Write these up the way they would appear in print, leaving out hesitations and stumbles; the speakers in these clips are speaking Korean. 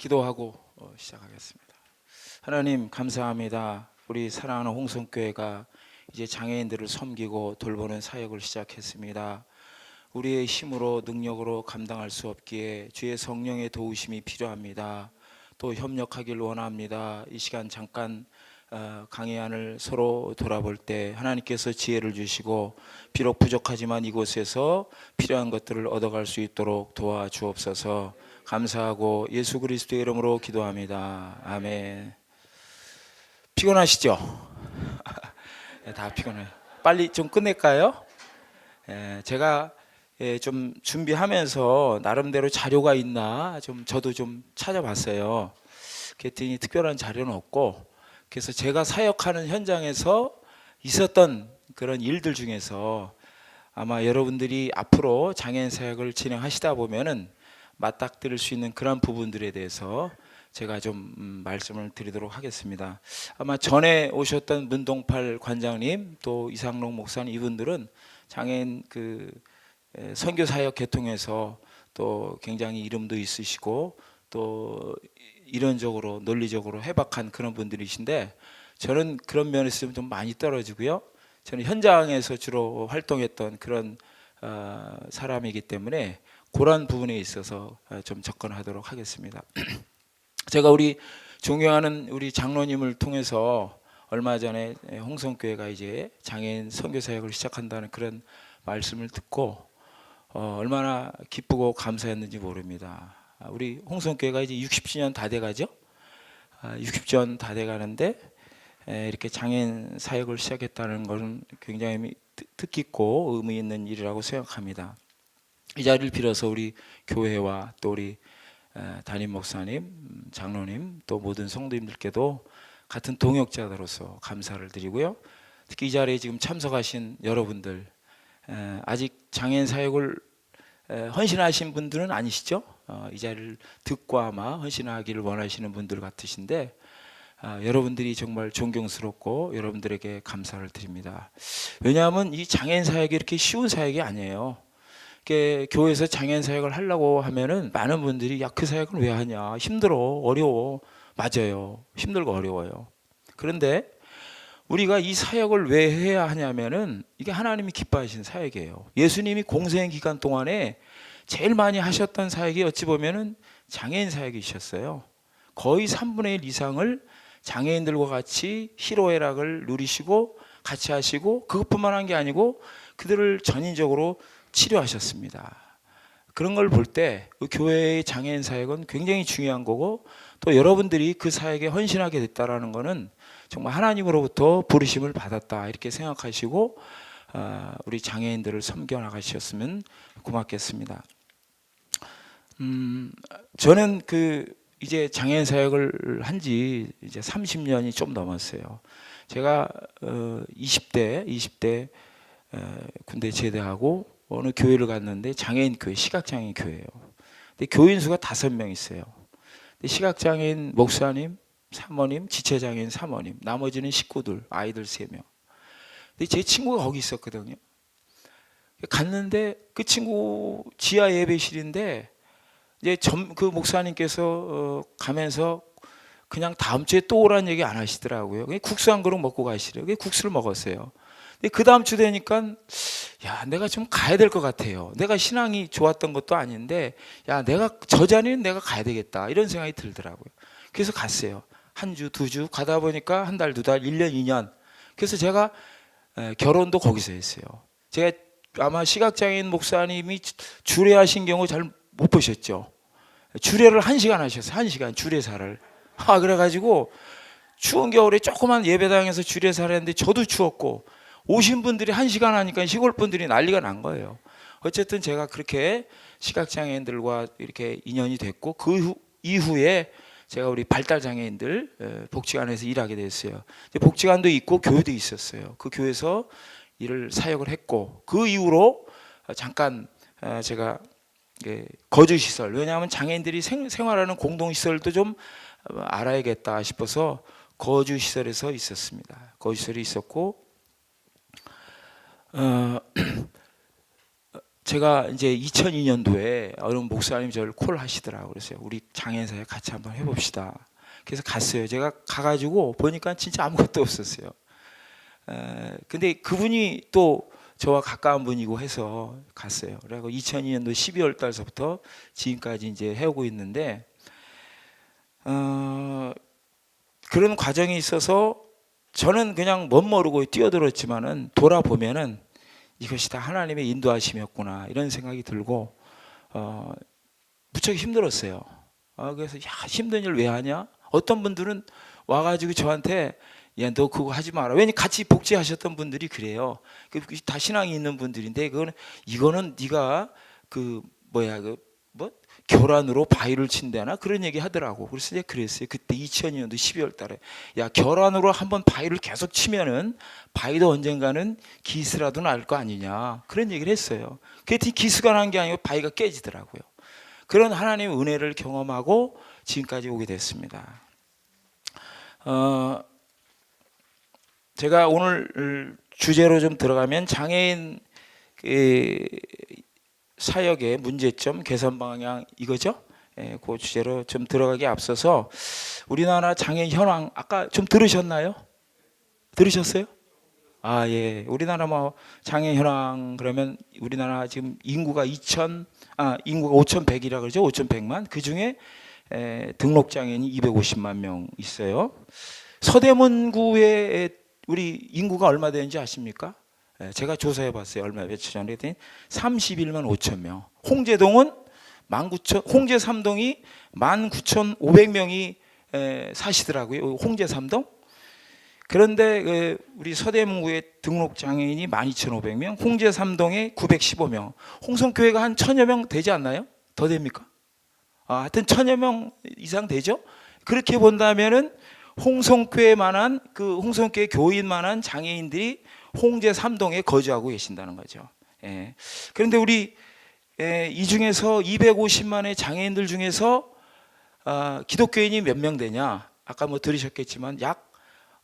기도하고 시작하겠습니다. 하나님 감사합니다. 우리 사랑하는 홍성교회가 이제 장애인들을 섬기고 돌보는 사역을 시작했습니다. 우리의 힘으로 능력으로 감당할 수 없기에 주의 성령의 도우심이 필요합니다. 또 협력하길 원합니다. 이 시간 잠깐 강의 안을 서로 돌아볼 때 하나님께서 지혜를 주시고 비록 부족하지만 이곳에서 필요한 것들을 얻어갈 수 있도록 도와주옵소서. 감사하고 예수 그리스도의 이름으로 기도합니다. 아멘. 피곤하시죠? 다 피곤해요. 빨리 좀 끝낼까요? 제가 좀 준비하면서 나름대로 자료가 있나 저도 좀 찾아봤어요. 그랬더니 특별한 자료는 없고, 그래서 제가 사역하는 현장에서 있었던 그런 일들 중에서 아마 여러분들이 앞으로 장애인 사역을 진행하시다 보면은 맞닥뜨릴 수 있는 그런 부분들에 대해서 제가 좀 말씀을 드리도록 하겠습니다. 아마 전에 오셨던 문동팔 관장님 또 이상록 목사님, 이분들은 장애인 선교 사역 계통에서 또 굉장히 이름도 있으시고 또 이론적으로 논리적으로 해박한 그런 분들이신데, 저는 그런 면에서 좀 많이 떨어지고요. 저는 현장에서 주로 활동했던 그런 사람이기 때문에 그런 부분에 있어서 좀 접근하도록 하겠습니다. 제가 우리 존경하는 우리 장로님을 통해서 얼마 전에 홍성교회가 이제 장애인 선교 사역을 시작한다는 그런 말씀을 듣고 얼마나 기쁘고 감사했는지 모릅니다. 우리 홍성교회가 이제 60주년 다 돼가죠. 60주년 다 돼가는데 이렇게 장애인 사역을 시작했다는 것은 굉장히 뜻깊고 의미 있는 일이라고 생각합니다. 이 자리를 빌어서 우리 교회와 또 우리 담임 목사님, 장로님 또 모든 성도님들께도 같은 동역자로서 감사를 드리고요. 특히 이 자리에 지금 참석하신 여러분들, 아직 장애인 사역을 헌신하신 분들은 아니시죠? 이 자리를 듣고 아마 헌신하기를 원하시는 분들 같으신데, 여러분들이 정말 존경스럽고 여러분들에게 감사를 드립니다. 왜냐하면 이 장애인 사역이 이렇게 쉬운 사역이 아니에요. 교회에서 장애인 사역을 하려고 하면은 많은 분들이 야, 그 사역을 왜 하냐, 힘들어, 어려워. 맞아요, 힘들고 어려워요. 그런데 우리가 이 사역을 왜 해야 하냐면은 이게 하나님이 기뻐하신 사역이에요. 예수님이 공생 기간 동안에 제일 많이 하셨던 사역이 어찌 보면은 장애인 사역이셨어요. 거의 3분의 1 이상을 장애인들과 같이 희로애락을 누리시고 같이 하시고, 그것뿐만 한 게 아니고 그들을 전인적으로 치료하셨습니다. 그런 걸 볼 때 교회의 장애인 사역은 굉장히 중요한 거고, 또 여러분들이 그 사역에 헌신하게 됐다라는 것은 정말 하나님으로부터 부르심을 받았다 이렇게 생각하시고 우리 장애인들을 섬겨 나가셨으면 고맙겠습니다. 저는 이제 장애인 사역을 한 지 이제 30년이 좀 넘었어요. 제가 20대 군대 제대하고 어느 교회를 갔는데 장애인 교회, 시각장애인 교회예요. 근데 교인 수가 5명 있어요. 근데 시각장애인 목사님, 사모님, 지체장애인 사모님, 나머지는 식구들, 아이들 3명. 근데 제 친구가 거기 있었거든요. 갔는데 그 친구 지하 예배실인데 이제 그 목사님께서 가면서 그냥 다음 주에 또 오라는 얘기 안 하시더라고요. 국수 한 그릇 먹고 가시래요. 국수를 먹었어요. 그 다음 주 되니까 야, 내가 좀 가야 될 것 같아요. 내가 신앙이 좋았던 것도 아닌데 야, 내가 저 자리는 내가 가야 되겠다 이런 생각이 들더라고요. 그래서 갔어요. 한 주, 2주 가다 보니까 한 달, 2달, 1년, 2년. 그래서 제가 결혼도 거기서 했어요. 제가 아마 시각장애인 목사님이 주례하신 경우 잘 못 보셨죠? 주례를 1시간 하셨어요. 1시간 주례사를. 그래가지고 추운 겨울에 조그만 예배당에서 주례사를 했는데 저도 추웠고 오신 분들이 1시간 하니까 시골 분들이 난리가 난 거예요. 어쨌든 제가 그렇게 시각장애인들과 이렇게 인연이 됐고, 그 이후에 제가 우리 발달장애인들 복지관에서 일하게 됐어요. 복지관도 있고 교회도 있었어요. 그 교회에서 일을 사역을 했고, 그 이후로 잠깐 제가 거주시설, 왜냐하면 장애인들이 생활하는 공동시설도 좀 알아야겠다 싶어서 거주시설에서 있었습니다. 거주시설이 있었고 제가 이제 2002년도에 어느 목사님 저를 콜하시더라고요. 그래서 우리 장애인사회 같이 한번 해봅시다. 그래서 갔어요. 제가 가가지고 보니까 진짜 아무것도 없었어요. 근데 그분이 또 저와 가까운 분이고 해서 갔어요. 그리고 2002년도 12월 달서부터 지금까지 이제 해오고 있는데, 그런 과정이 있어서 저는 그냥 멋모르고 뛰어들었지만은 돌아보면은 이것이 다 하나님의 인도하심이었구나 이런 생각이 들고 무척 힘들었어요. 그래서 야, 힘든 일 왜 하냐? 어떤 분들은 와가지고 저한테 야, 너 그거 하지 마라. 왜냐 같이 복지하셨던 분들이 그래요. 다 신앙이 있는 분들인데 이거는 네가 결안으로 바위를 친다나 그런 얘기 하더라고. 그래서 제가 그랬어요. 그때 2002년도 12월 달에 야, 결안으로 한번 바위를 계속 치면은 바위도 언젠가는 기스라도 날 거 아니냐 그런 얘기를 했어요. 그랬더니 기스가 난 게 아니고 바위가 깨지더라고요. 그런 하나님의 은혜를 경험하고 지금까지 오게 됐습니다. 제가 오늘 주제로 좀 들어가면 장애인 사역의 문제점, 개선 방향 이거죠? 그 주제로 좀 들어가기 앞서서 우리나라 장애인 현황 아까 좀 들으셨나요? 들으셨어요? 아, 예. 우리나라 장애인 현황 그러면 우리나라 지금 인구가 5,100이라 그러죠? 5,100만. 그 중에 등록 장애인이 250만 명 있어요. 서대문구에 우리 인구가 얼마 되는지 아십니까? 제가 조사해 봤어요. 얼마 며칠 전에 31만 5천 명. 홍제동은 19,000, 홍제 3동이 19,500명이 사시더라고요. 홍제 3동. 그런데 우리 서대문구의 등록 장애인이 12,500명, 홍제 3동에 915명. 홍성교회가 한 1,000여 명 되지 않나요? 더 됩니까? 하여튼 1,000여 명 이상 되죠? 그렇게 본다면은 홍성교회만한 홍성교회 교인만한 장애인들이 홍제 3동에 거주하고 계신다는 거죠. 그런데 우리 이 중에서 250만의 장애인들 중에서 기독교인이 몇 명 되냐? 아까 들으셨겠지만 약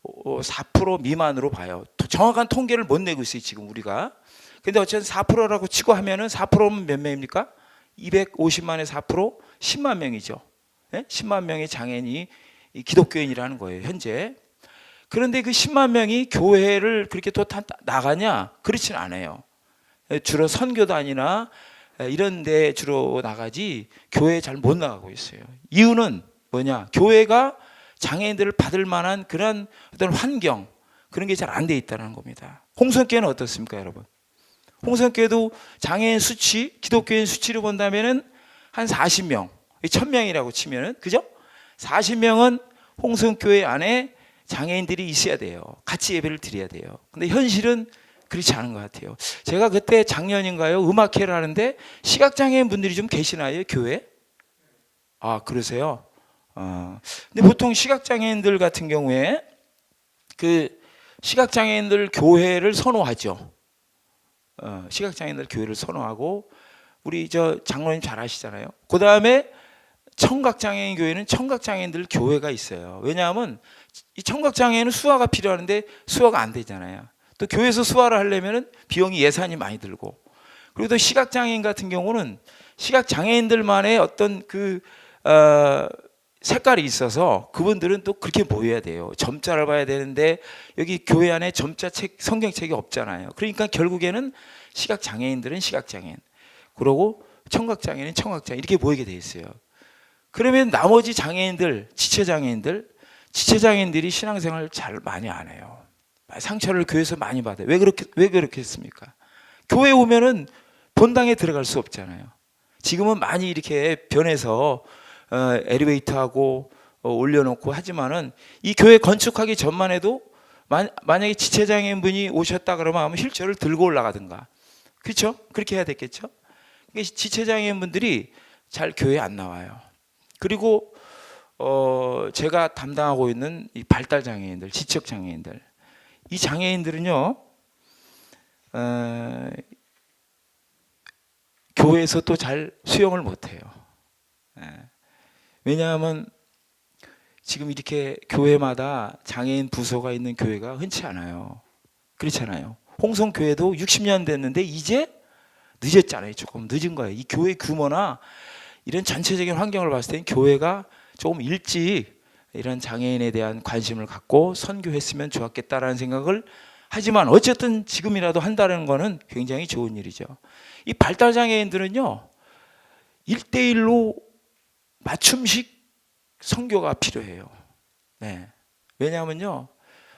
4% 미만으로 봐요. 정확한 통계를 못 내고 있어요, 지금 우리가. 근데 어쨌든 4%라고 치고 하면은 4%면 몇 명입니까? 250만의 4% 10만 명이죠. 10만 명의 장애인이 기독교인이라는 거예요, 현재. 그런데 그 10만 명이 교회를 그렇게 또 나가냐? 그렇진 않아요. 주로 선교단이나 이런 데 주로 나가지 교회에 잘 못 나가고 있어요. 이유는 뭐냐? 교회가 장애인들을 받을 만한 그런 어떤 환경, 그런 게 잘 안 돼 있다는 겁니다. 홍성교회는 어떻습니까, 여러분? 홍성교회도 장애인 수치, 기독교인 수치로 본다면은 한 40명, 1,000명이라고 치면은, 그죠? 40명은 홍성교회 안에 장애인들이 있어야 돼요. 같이 예배를 드려야 돼요. 근데 현실은 그렇지 않은 것 같아요. 제가 그때 작년인가요? 음악회를 하는데 시각장애인 분들이 좀 계시나요, 교회에? 그러세요? 근데 보통 시각장애인들 같은 경우에 시각장애인들 교회를 선호하죠. 시각장애인들 교회를 선호하고 우리 장로님 잘 아시잖아요. 그 다음에 청각장애인 교회는 청각장애인들 교회가 있어요. 왜냐하면 이 청각장애인은 수화가 필요한데 수화가 안 되잖아요. 또 교회에서 수화를 하려면 비용이 예산이 많이 들고, 그리고 또 시각장애인 같은 경우는 시각장애인들만의 어떤 색깔이 있어서 그분들은 또 그렇게 모여야 돼요. 점자를 봐야 되는데 여기 교회 안에 점자책, 성경책이 없잖아요. 그러니까 결국에는 시각장애인들은 시각장애인, 그리고 청각장애인은 청각장애인 이렇게 모이게 돼 있어요. 그러면 나머지 장애인들, 지체장애인들이 신앙생활을 잘 많이 안 해요. 상처를 교회에서 많이 받아요. 왜 그렇게 했습니까? 교회 오면은 본당에 들어갈 수 없잖아요. 지금은 많이 이렇게 변해서 엘리베이터하고 올려놓고 하지만은 이 교회 건축하기 전만 해도 만약에 지체장애인분이 오셨다 그러면 아마 휠체어를 들고 올라가든가, 그렇죠? 그렇게 해야 됐겠죠? 지체장애인분들이 잘 교회에 안 나와요. 그리고 제가 담당하고 있는 이 발달장애인들, 지적장애인들, 이 장애인들은요 교회에서 또 잘 수용을 못해요. 왜냐하면 지금 이렇게 교회마다 장애인 부서가 있는 교회가 흔치 않아요. 그렇잖아요. 홍성교회도 60년 됐는데 이제 늦었잖아요. 조금 늦은 거예요. 이 교회 규모나 이런 전체적인 환경을 봤을 때는 교회가 조금 일찍 이런 장애인에 대한 관심을 갖고 선교했으면 좋았겠다라는 생각을 하지만 어쨌든 지금이라도 한다는 거는 굉장히 좋은 일이죠. 이 발달 장애인들은요, 1대1로 맞춤식 선교가 필요해요. 네. 왜냐하면요,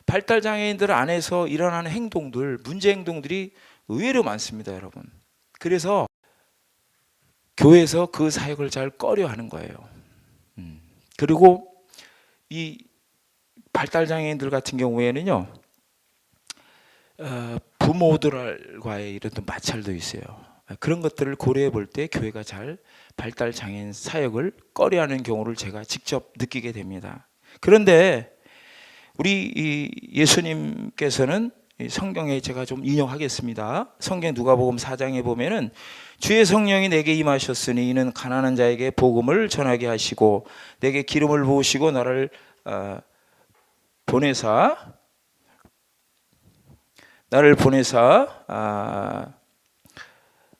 발달 장애인들 안에서 일어나는 행동들, 문제 행동들이 의외로 많습니다, 여러분. 그래서 교회에서 그 사역을 잘 꺼려하는 거예요. 그리고 이 발달 장애인들 같은 경우에는요, 부모들과의 이런 마찰도 있어요. 그런 것들을 고려해 볼 때 교회가 잘 발달 장애인 사역을 꺼려하는 경우를 제가 직접 느끼게 됩니다. 그런데 우리 예수님께서는 성경에 제가 좀 인용하겠습니다. 성경 누가복음 4장에 보면은 주의 성령이 내게 임하셨으니 이는 가난한 자에게 복음을 전하게 하시고 내게 기름을 부으시고 나를 보내사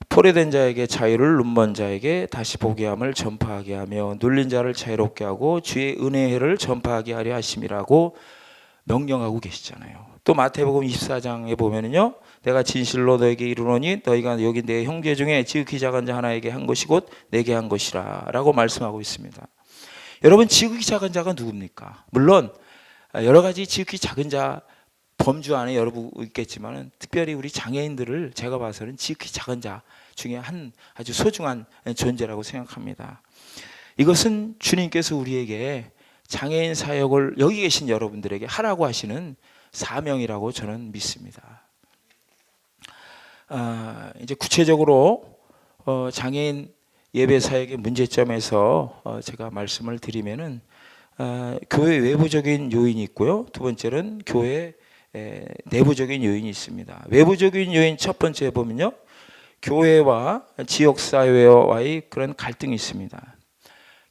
포로된 자에게 자유를, 눈먼 자에게 다시 보게 함을 전파하게 하며 눌린 자를 자유롭게 하고 주의 은혜를 전파하게 하려 하심이라고 명령하고 계시잖아요. 또 마태복음 24장에 보면은요, 내가 진실로 너에게 이르노니 너희가 여기 내 형제 중에 지극히 작은 자 하나에게 한 것이 곧 내게 한 것이라 라고 말씀하고 있습니다. 여러분, 지극히 작은 자가 누굽니까? 물론 여러 가지 지극히 작은 자 범주 안에 여러분 있겠지만 특별히 우리 장애인들을 제가 봐서는 지극히 작은 자 중에 한 아주 소중한 존재라고 생각합니다. 이것은 주님께서 우리에게 장애인 사역을 여기 계신 여러분들에게 하라고 하시는 사명이라고 저는 믿습니다. 이제 구체적으로 장애인 예배 사역의 문제점에서 제가 말씀을 드리면은 교회 외부적인 요인이 있고요. 두 번째는 교회 내부적인 요인이 있습니다. 외부적인 요인 첫 번째 보면요, 교회와 지역사회와의 그런 갈등이 있습니다.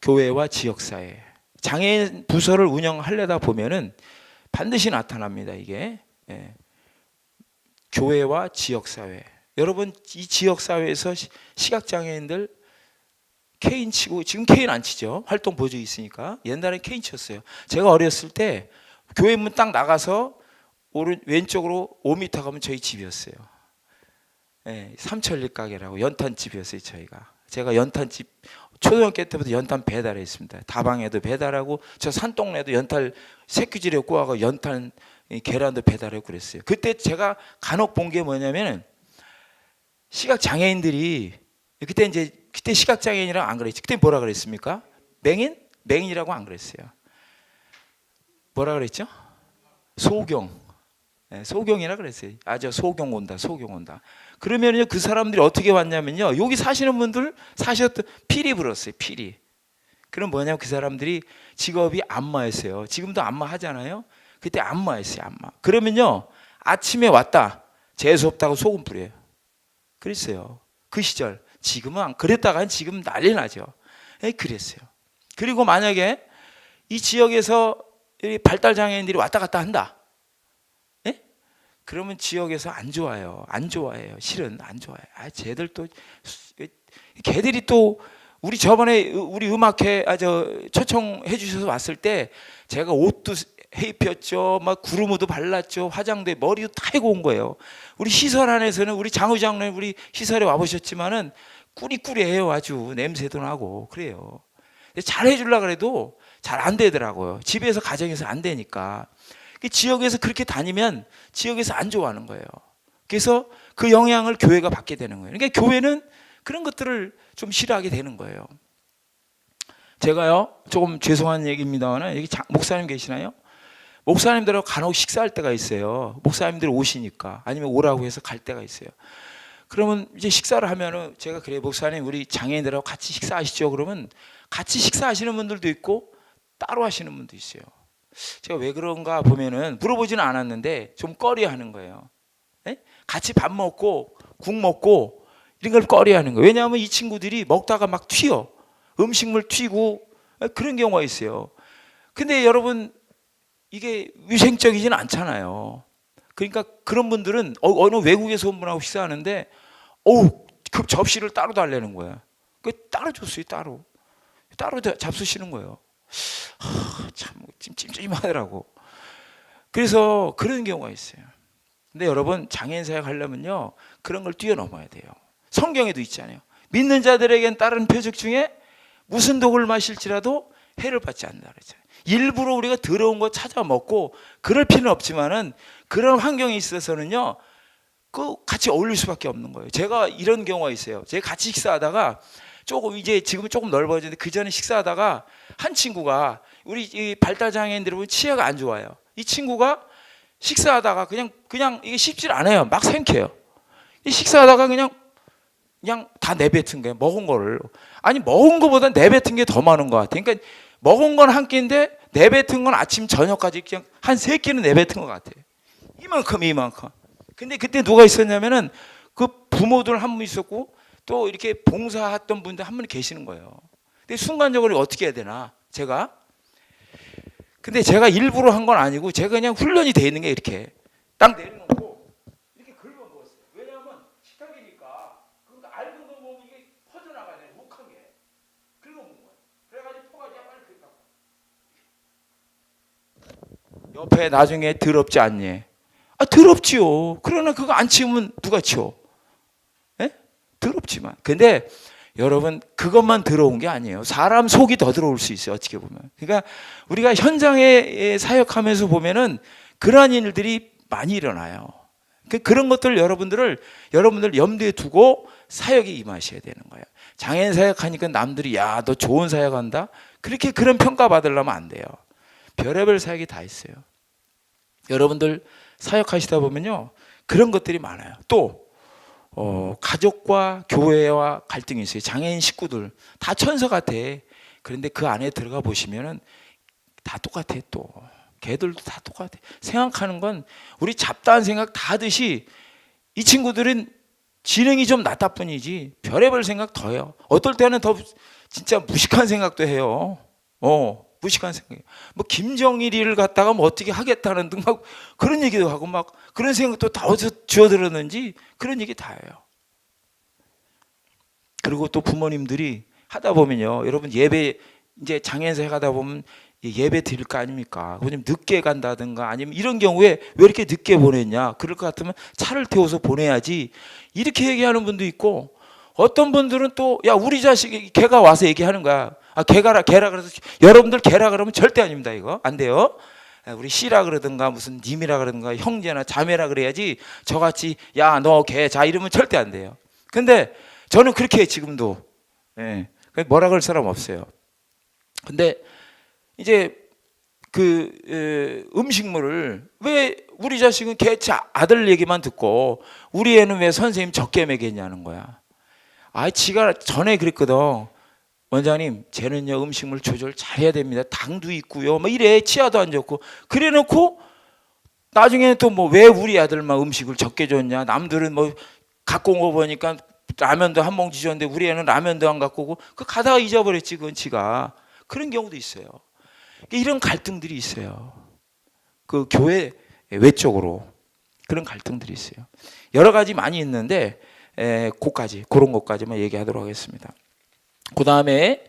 교회와 지역사회, 장애인 부서를 운영하려다 보면은 반드시 나타납니다. 이게 교회와 지역사회. 여러분, 이 지역사회에서 시각장애인들 케인 치고, 지금 케인 안 치죠. 활동 보조 있으니까. 옛날엔 케인 쳤어요. 제가 어렸을 때 교회 문 딱 나가서 왼쪽으로 5m 가면 저희 집이었어요. 삼천리 가게라고 연탄집이었어요. 제가 연탄집 초등학교 때부터 연탄 배달했습니다. 다방에도 배달하고 저 산동네도 연탄 새끼질에 꼬아가 연탄 계란도 배달하고 그랬어요. 그때 제가 간혹 본 게 뭐냐면은 시각 장애인들이 그때 시각 장애인이랑 안 그랬지. 그때 뭐라 그랬습니까? 맹인이라고 안 그랬어요. 뭐라 그랬죠? 소경이라 그랬어요. 저 소경 온다. 그러면요, 그 사람들이 어떻게 왔냐면요, 여기 사시는 분들 사셨던 피리 불었어요. 피리. 그럼 뭐냐면 그 사람들이 직업이 안마였어요. 지금도 안마 하잖아요. 그때 안마였어요. 안마. 그러면요, 아침에 왔다. 재수 없다고 소금 뿌려요. 그랬어요. 그 시절. 지금은 안 그랬다간 지금 난리 나죠. 그랬어요. 그리고 만약에 이 지역에서 발달 장애인들이 왔다 갔다 한다. 그러면 지역에서 안 좋아해요. 실은 안 좋아해요. 걔들이 또 우리 저번에 우리 음악회 초청해 주셔서 왔을 때 제가 옷도 해 입혔죠. 막 구르무도 발랐죠. 화장도 머리도 다 해고 온 거예요. 우리 시설 안에서는 우리 장의장로님 우리 시설에 와 보셨지만은 꾸리꾸리해요. 아주 냄새도 나고 그래요. 잘 해주려고 그래도 잘 안 되더라고요. 집에서 가정에서 안 되니까. 지역에서 그렇게 다니면 지역에서 안 좋아하는 거예요. 그래서 그 영향을 교회가 받게 되는 거예요. 그러니까 교회는 그런 것들을 좀 싫어하게 되는 거예요. 제가요, 조금 죄송한 얘기입니다만 여기 목사님 계시나요? 목사님들하고 간혹 식사할 때가 있어요. 목사님들 오시니까 아니면 오라고 해서 갈 때가 있어요. 그러면 이제 식사를 하면은 제가 그래요, 목사님 우리 장애인들하고 같이 식사하시죠. 그러면 같이 식사하시는 분들도 있고 따로 하시는 분도 있어요. 제가 왜 그런가 보면은 물어보지는 않았는데 좀 꺼려하는 거예요. 같이 밥 먹고 국 먹고 이런 걸 꺼려하는 거예요. 왜냐하면 이 친구들이 먹다가 막 튀어. 음식물 튀고 그런 경우가 있어요. 근데 여러분 이게 위생적이진 않잖아요. 그러니까 그런 분들은 어느 외국에서 온 분하고 식사하는데 그 접시를 따로 달라는 거야. 그 따로 줬어요. 따로 잡수시는 거예요. 참 찜찜하더라고. 그래서 그런 경우가 있어요. 근데 여러분, 장애인 사역 하려면요, 그런 걸 뛰어넘어야 돼요. 성경에도 있잖아요. 믿는 자들에겐 다른 표적 중에 무슨 독을 마실지라도 해를 받지 않는다 그랬잖아요. 일부러 우리가 더러운 거 찾아 먹고 그럴 필요는 없지만은 그런 환경에 있어서는요, 그 같이 어울릴 수밖에 없는 거예요. 제가 이런 경우가 있어요. 제가 같이 식사하다가 지금은 조금 넓어졌는데 그 전에 식사하다가 한 친구가, 우리 이 발달 장애인들 보면 치아가 안 좋아요. 이 친구가 식사하다가 그냥 이게 씹질 않아요. 막 삼켜요. 식사하다가 그냥 다 내뱉은 거예요. 먹은 거를. 아니, 먹은 거보다 내뱉은 게 더 많은 것 같아요. 그러니까 먹은 건 한 끼인데 내뱉은 건 아침 저녁까지 그냥 한 3끼는 내뱉은 것 같아요. 이만큼. 근데 그때 누가 있었냐면은 그 부모들 한 분 있었고 또 이렇게 봉사했던 분들 한 분 계시는 거예요. 근데 순간적으로 어떻게 해야 되나 근데 제가 일부러 한 건 아니고 제가 그냥 훈련이 돼 있는 게 이렇게 딱 내려놓고 이렇게 긁어 먹었어요. 왜냐하면 식탁이니까 그러니까 얇은 거 보면 이게 퍼져나가잖아요. 묵하게 긁어 먹은 거예요. 그래가지고 포가지 빨리 긁어. 옆에 나중에 더럽지 않니? 더럽지요. 그러나 그거 안 치우면 누가 치워? 예? 더럽지만. 근데 여러분, 그것만 더러운 게 아니에요. 사람 속이 더 더러울 수 있어요. 어떻게 보면. 그러니까 우리가 현장에 사역하면서 보면은 그러한 일들이 많이 일어나요. 그런 것들 여러분들 염두에 두고 사역에 임하셔야 되는 거예요. 장애인 사역하니까 남들이 야, 너 좋은 사역한다? 그런 평가 받으려면 안 돼요. 별의별 사역이 다 있어요. 여러분들 사역하시다 보면요, 그런 것들이 많아요. 또 가족과 교회와 갈등이 있어요. 장애인 식구들 다 천사 같아. 그런데 그 안에 들어가 보시면은 다 똑같아. 또 걔들도 다 똑같아. 생각하는 건 우리 잡다한 생각 다 하듯이 이 친구들은 지능이 좀 낮다 뿐이지 별의별 생각 더 해요. 어떨 때는 더 진짜 무식한 생각도 해요. 무식한 생각. 뭐 김정일이를 갖다가 뭐 어떻게 하겠다는 등 막 그런 얘기도 하고 막 그런 생각도 다 어디서 주워들었는지 그런 얘기 다 해요. 그리고 또 부모님들이 하다 보면요, 여러분 예배 이제 장애인사 가다 보면 예배 드릴 거 아닙니까? 그럼 늦게 간다든가 아니면 이런 경우에 왜 이렇게 늦게 보냈냐? 그럴 것 같으면 차를 태워서 보내야지. 이렇게 얘기하는 분도 있고, 어떤 분들은 또 야, 우리 자식이 걔가 와서 얘기하는 거야. 걔라 그래서 여러분들 걔라 그러면 절대 아닙니다. 이거 안 돼요. 우리 씨라 그러든가 무슨 님이라 그러든가 형제나 자매라 그래야지 저같이 야, 너 걔 자 이러면 절대 안 돼요. 근데 저는 그렇게 지금도 뭐라 그럴 사람 없어요. 근데 이제 음식물을 왜 우리 자식은 걔 아들 얘기만 듣고 우리 애는 왜 선생님 적게 먹였냐는 거야. 지가 전에 그랬거든. 원장님, 쟤는요 음식물 조절 잘해야 됩니다. 당도 있고요. 뭐 이래 치아도 안 좋고. 그래놓고 나중에는 또 뭐 왜 우리 아들만 음식을 적게 줬냐. 남들은 뭐 갖고 온 거 보니까 라면도 한 봉지 줬는데 우리 애는 라면도 안 갖고 오고 그 가다가 잊어버렸지 그건 지가. 그런 경우도 있어요. 이런 갈등들이 있어요. 그 교회 외적으로 그런 갈등들이 있어요. 여러 가지 많이 있는데 그런 것까지만 얘기하도록 하겠습니다. 그 다음에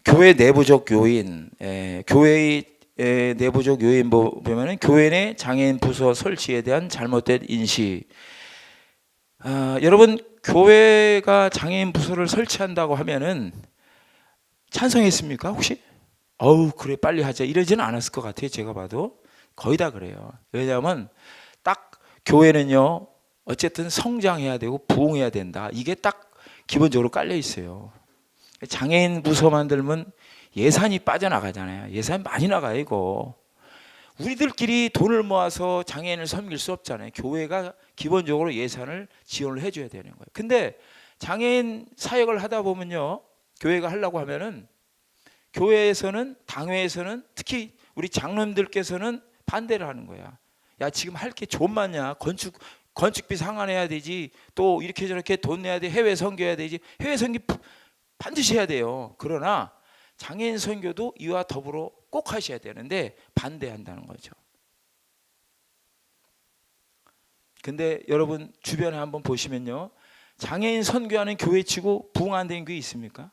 교회 내부적 요인, 교회의 내부적 요인 보면은 교회 내 장애인 부서 설치에 대한 잘못된 인식. 여러분, 교회가 장애인 부서를 설치한다고 하면은 찬성했습니까 혹시? 그래 빨리 하자 이러지는 않았을 것 같아요. 제가 봐도 거의 다 그래요. 왜냐하면 딱 교회는요 어쨌든 성장해야 되고 부흥해야 된다. 이게 딱 기본적으로 깔려 있어요. 장애인 부서 만들면 예산이 빠져나가잖아요. 예산이 많이 나가요. 이거 우리들끼리 돈을 모아서 장애인을 섬길 수 없잖아요. 교회가 기본적으로 예산을 지원을 해줘야 되는 거예요. 근데 장애인 사역을 하다 보면요, 교회가 하려고 하면은 교회에서는, 당회에서는, 특히 우리 장로님들께서는 반대를 하는 거야. 야, 지금 할 게 좀 많냐? 건축비 상환해야 되지. 또 이렇게 저렇게 돈 내야 돼. 해외 선교해야 되지. 해외 선교 반드시 해야 돼요. 그러나 장애인 선교도 이와 더불어 꼭 하셔야 되는데 반대한다는 거죠. 근데 여러분 주변에 한번 보시면요, 장애인 선교하는 교회 치고 부흥 안 된 교회 있습니까?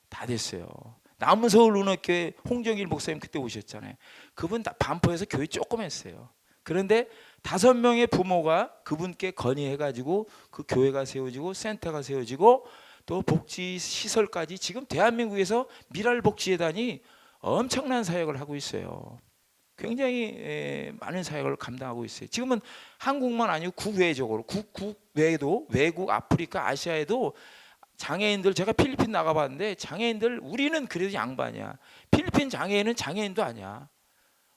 다 됐어요. 남서울 은옥교회 홍정일 목사님 그때 오셨잖아요. 그분 다 반포에서 교회 조금 했어요. 그런데 5명의 부모가 그분께 건의해가지고 그 교회가 세워지고 센터가 세워지고 또 복지 시설까지 지금 대한민국에서 미랄복지재단이 엄청난 사역을 하고 있어요. 굉장히 많은 사역을 감당하고 있어요. 지금은 한국만 아니고 국외적으로 국외에도 외국 아프리카 아시아에도 장애인들, 제가 필리핀 나가봤는데 장애인들, 우리는 그래도 양반이야. 필리핀 장애인은 장애인도 아니야.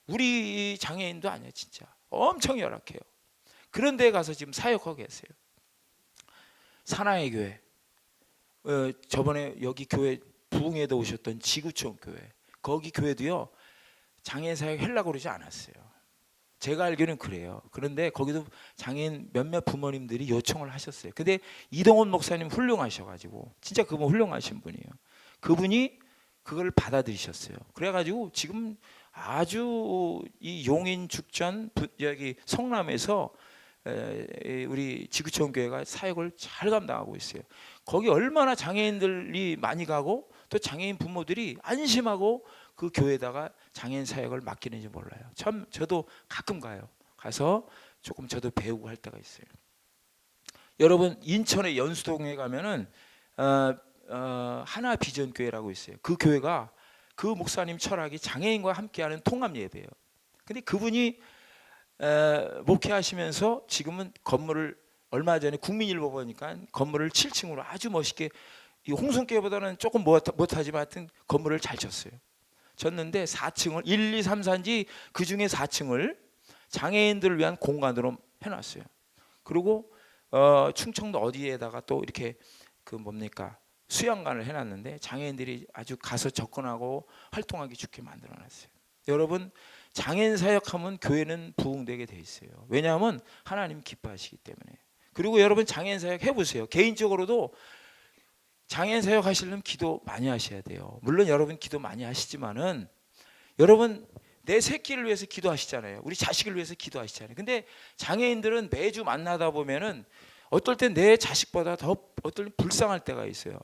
우리 장애인도 아니야. 진짜 엄청 열악해요. 그런 데 가서 지금 사역하고 계세요. 사나이 교회, 저번에 여기 교회 부흥에도 오셨던 지구촌 교회, 거기 교회도요 장애인 사역 하려고 그러지 않았어요. 제가 알기로는 그래요. 그런데 거기도 장애인 몇몇 부모님들이 요청을 하셨어요. 근데 이동원 목사님 훌륭하셔가지고, 진짜 그분 훌륭하신 분이에요. 그분이 그걸 받아들이셨어요. 그래가지고 지금 아주 이 용인 죽전 여기 성남에서 우리 지구촌 교회가 사역을 잘 감당하고 있어요. 거기 얼마나 장애인들이 많이 가고 또 장애인 부모들이 안심하고 그 교회에다가 장애인 사역을 맡기는지 몰라요. 참 저도 가끔 가요. 가서 조금 저도 배우고 할 때가 있어요. 여러분 인천의 연수동에 가면은 하나 비전 교회라고 있어요. 그 교회가 그 목사님 철학이 장애인과 함께하는 통합 예배예요. 근데 그분이 목회하시면서 지금은 건물을, 얼마 전에 국민일보 보니까 건물을 7층으로 아주 멋있게, 이 홍성교회보다는 조금 못하지만 하여튼 건물을 잘 쳤어요. 쳤는데 4층을 1, 2, 3, 4인지 그 중에 4층을 장애인들을 위한 공간으로 해놨어요. 그리고 충청도 어디에다가 또 이렇게 그 뭡니까 수영관을 해놨는데 장애인들이 아주 가서 접근하고 활동하기 좋게 만들어놨어요. 여러분 장애인 사역하면 교회는 부흥되게 돼 있어요. 왜냐하면 하나님 기뻐하시기 때문에. 그리고 여러분 장애인 사역 해보세요. 개인적으로도 장애인 사역 하시려면 기도 많이 하셔야 돼요. 물론 여러분 기도 많이 하시지만은 여러분 내 새끼를 위해서 기도하시잖아요. 우리 자식을 위해서 기도하시잖아요. 근데 장애인들은 매주 만나다 보면은 어떨 땐 내 자식보다 더 어떨 땐 불쌍할 때가 있어요.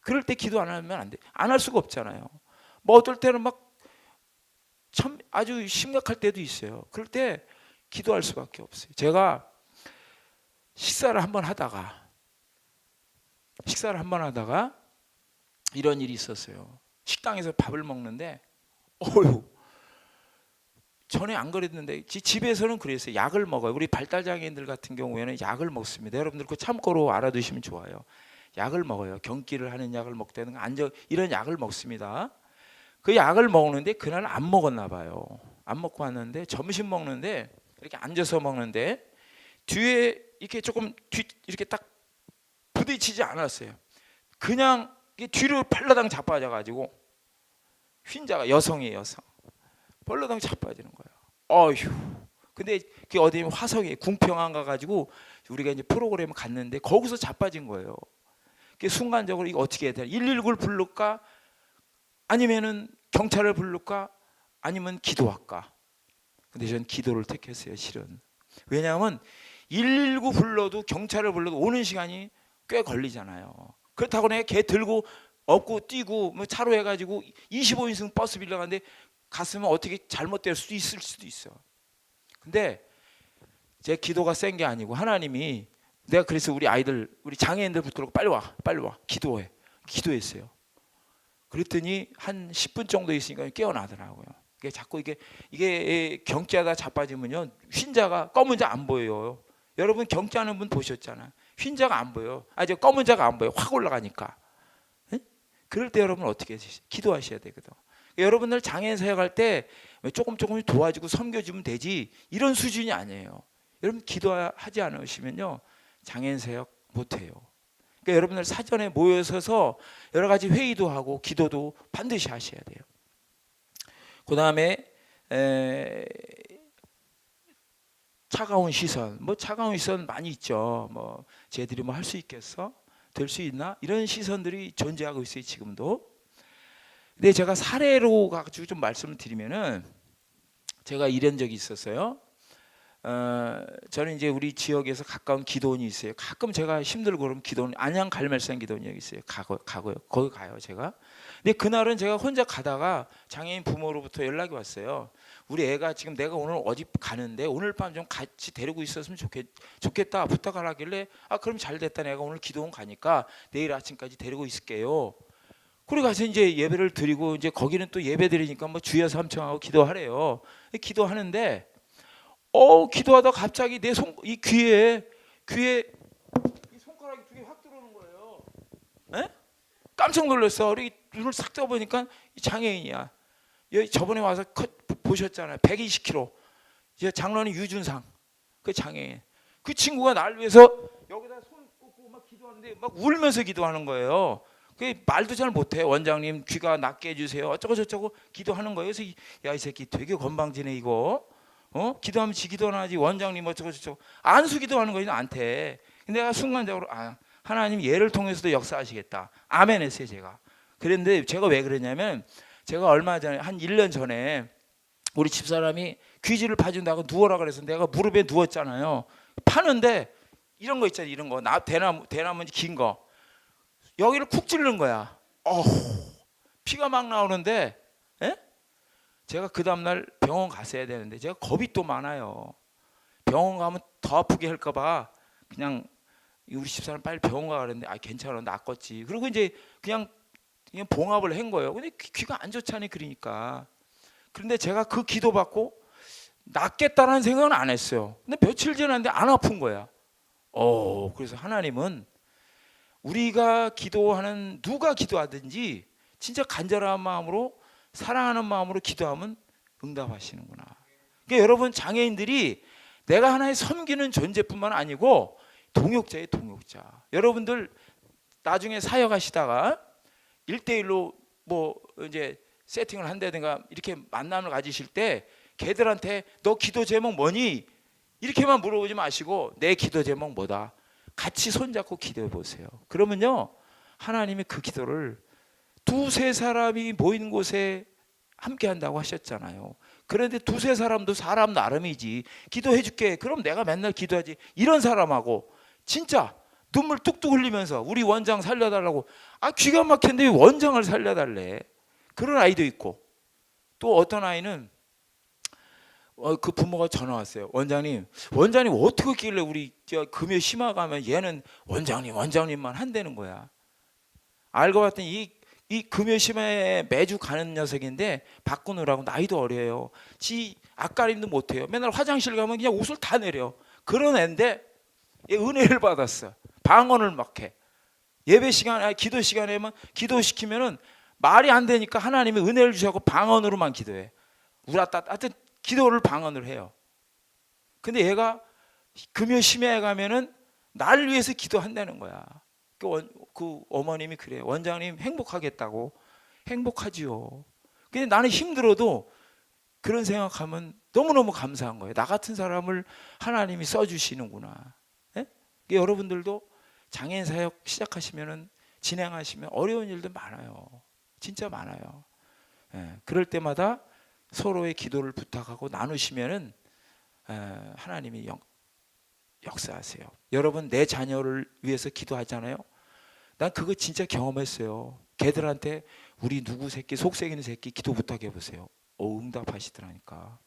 그럴 때 기도 안 하면 안 돼. 안 할 수가 없잖아요. 뭐 어떨 때는 막 참 아주 심각할 때도 있어요. 그럴 때 기도할 수밖에 없어요. 제가 식사를 한번 하다가 이런 일이 있었어요. 식당에서 밥을 먹는데 전에 안 그랬는데 집에서는 그랬어요. 약을 먹어요. 우리 발달장애인들 같은 경우에는 약을 먹습니다. 여러분들 그 참고로 알아두시면 좋아요. 약을 먹어요. 경기를 하는 약을 먹다는 이런 약을 먹습니다. 그 약을 먹는데 그날 안 먹었나 봐요. 안 먹고 왔는데 점심 먹는데 이렇게 앉아서 먹는데 뒤에 이렇게 조금 이렇게 딱 부딪히지 않았어요. 그냥 뒤로 팔라당 자빠져가지고 휜자가 여성이에요. 여성. 벌러당 자빠지는 거예요. 어휴. 근데 그게 어디 화성에 궁평안 가가지고 우리가 이제 프로그램을 갔는데 거기서 자빠진 거예요. 그 순간적으로 이거 어떻게 해야 되나? 119를 부를까? 아니면은 경찰을 부를까? 아니면 기도할까? 근데 저는 기도를 택했어요, 실은. 왜냐하면 119 불러도 경찰을 불러도 오는 시간이 꽤 걸리잖아요. 그렇다고 내가 걔 들고 업고 뛰고 뭐 차로 해가지고 25인승 버스 빌려가는데 갔으면 어떻게 잘못될 수도 있을 수도 있어. 근데 제 기도가 센 게 아니고 하나님이, 내가 그래서 우리 아이들, 우리 장애인들 붙들고 빨리 와 기도해. 기도했어요. 그랬더니 한 10분 정도 있으니까 깨어나더라고요. 이게 자꾸 이게 경자가 자빠지면요 휜자가 검은 자 안 보여요. 여러분 경자하는 분 보셨잖아. 휜자가 안 보여. 저 검은 자가 안 보여. 확 올라가니까. 에? 그럴 때 여러분 어떻게 기도하셔야 되거든. 여러분들 장애인 사역할 때 조금 도와주고 섬겨주면 되지 이런 수준이 아니에요. 여러분 기도하지 않으시면요 장애인 사역 못해요. 그러니까 여러분들 사전에 모여서서 여러 가지 회의도 하고 기도도 반드시 하셔야 돼요. 그 다음에 차가운 시선, 차가운 시선 많이 있죠. 쟤들이 할 수 있겠어? 될 수 있나? 이런 시선들이 존재하고 있어요 지금도. 근데 제가 사례로 가지고 좀 말씀을 드리면은, 제가 이런 적이 있었어요. 저는 이제 우리 지역에서 가까운 기도원이 있어요. 가끔 제가 힘들고 그러면 기도원, 안양 갈멜산 기도원이 여기 있어요. 가고요. 거기 가요 제가. 근데 그날은 제가 혼자 가다가 장애인 부모로부터 연락이 왔어요. 우리 애가 지금 내가 오늘 어디 가는데 오늘 밤 좀 같이 데리고 있었으면 좋겠다 부탁을 하길래, 아 그럼 잘 됐다, 내가 오늘 기도원 가니까 내일 아침까지 데리고 있을게요. 그래 가서 이제 예배를 드리고, 이제 거기는 또 예배 드리니까 뭐 주여 삼청하고 기도하래요. 기도하는데 기도하다 갑자기 내 이 귀에 이 손가락이 두 개 확 들어오는 거예요. 에? 깜짝 놀랐어. 우리 눈을 싹 떠보니까 이 장애인이야. 여기 저번에 와서 보셨잖아요. 120kg. 이제 장로는 유준상, 그 장애인. 그 친구가 날 위해서 여기다 손 꽂고 막 기도하는데 막 울면서 기도하는 거예요. 그 말도 잘 못해. 원장님 귀가 낫게 해주세요. 어쩌고 저쩌고 기도하는 거예요. 그래서 야, 이 새끼 되게 건방지네 이거. 기도하면 지 기도나 하지. 원장님 어쩌고 저쩌고 안수 기도하는 거지 나한테. 근데 내가 순간적으로 하나님 얘를 통해서도 역사하시겠다. 아멘 했어요 제가. 그런데 제가 왜 그랬냐면, 제가 얼마 전에 한 1년 전에 우리 집사람이 귀지를 파준다고 누워라 그래서 내가 무릎에 누웠잖아요. 파는데 이런 거 있잖아요. 이런 거 대나무 긴 거 여기를 쿡 찌르는 거야. 피가 막 나오는데, 에? 제가 그 다음날 병원 갔어야 되는데 제가 겁이 또 많아요. 병원 가면 더 아프게 할까 봐 그냥 우리 집사람 빨리 병원 가 그랬는데 괜찮아 낫겠지. 그리고 이제 그냥 봉합을 한 거예요. 근데 귀가 안 좋잖아요. 그러니까. 그런데 제가 그 기도 받고 낫겠다라는 생각은 안 했어요. 근데 며칠 지났는데 안 아픈 거야. 그래서 하나님은 우리가 기도하는, 누가 기도하든지 진짜 간절한 마음으로 사랑하는 마음으로 기도하면 응답하시는구나. 그러니까 여러분, 장애인들이 내가 하나의 섬기는 존재뿐만 아니고 동역자예요. 동역자. 여러분들 나중에 사역하시다가 1대1로 뭐 이제 세팅을 한다든가 이렇게 만남을 가지실 때 걔들한테 너 기도 제목 뭐니? 이렇게만 물어보지 마시고 내 기도 제목 뭐다? 같이 손잡고 기도해 보세요. 그러면요, 하나님이 그 기도를 두세 사람이 모인 곳에 함께 한다고 하셨잖아요. 그런데 두세 사람도 사람 나름이지. 기도해 줄게. 그럼 내가 맨날 기도하지. 이런 사람하고 진짜 눈물 뚝뚝 흘리면서 우리 원장 살려달라고, 귀가 막혔는데 왜 원장을 살려달래. 그런 아이도 있고, 또 어떤 아이는 그 부모가 전화 왔어요. 원장님 어떻게 했길래 우리 금요 심화 가면 얘는 원장님만 한다는 거야. 알고 봤더니 이 금요 심화에 매주 가는 녀석인데 바꾸느라고 나이도 어려요. 지 앞가림도 못해요. 맨날 화장실 가면 그냥 옷을 다 내려. 그런 애인데 얘 은혜를 받았어. 방언을 막 해. 예배 시간에, 기도 시간에만 기도시키면은 말이 안 되니까 하나님이 은혜를 주셔서 방언으로만 기도해. 하여튼 기도를 방언을 해요. 근데 얘가 금요 심야에 가면은 날 위해서 기도한다는 거야. 그 어머님이 그래. 원장님 행복하겠다고. 행복하지요. 근데 나는 힘들어도 그런 생각하면 너무너무 감사한 거예요. 나 같은 사람을 하나님이 써주시는구나. 예? 여러분들도 장애인 사역 시작하시면은, 진행하시면 어려운 일도 많아요. 진짜 많아요. 예. 그럴 때마다 서로의 기도를 부탁하고 나누시면은 하나님이 역사하세요. 여러분, 내 자녀를 위해서 기도하잖아요. 난 그거 진짜 경험했어요. 걔들한테 우리 누구 새끼, 속썩이는 새끼 기도 부탁해 보세요. 응답하시더라니까.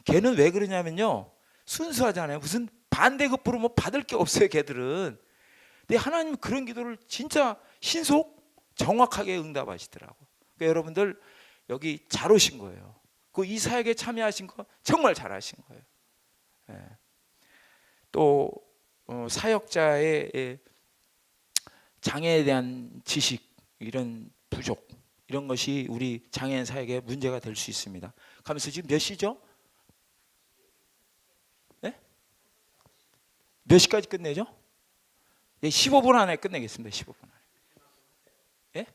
걔는 왜 그러냐면요, 순수하잖아요. 무슨 반대급부로 뭐 받을 게 없어요, 걔들은. 근데 하나님 그런 기도를 진짜 신속 정확하게 응답하시더라고. 그러니까 여러분들 여기 잘 오신 거예요. 이 사역에 참여하신 거 정말 잘하신 거예요. 예. 또 사역자의 장애에 대한 지식, 이런 부족, 이런 것이 우리 장애인 사역에 문제가 될 수 있습니다. 가면서 지금 몇 시죠? 네? 몇 시까지 끝내죠? 15분 안에 끝내겠습니다. 15분 안에. 예?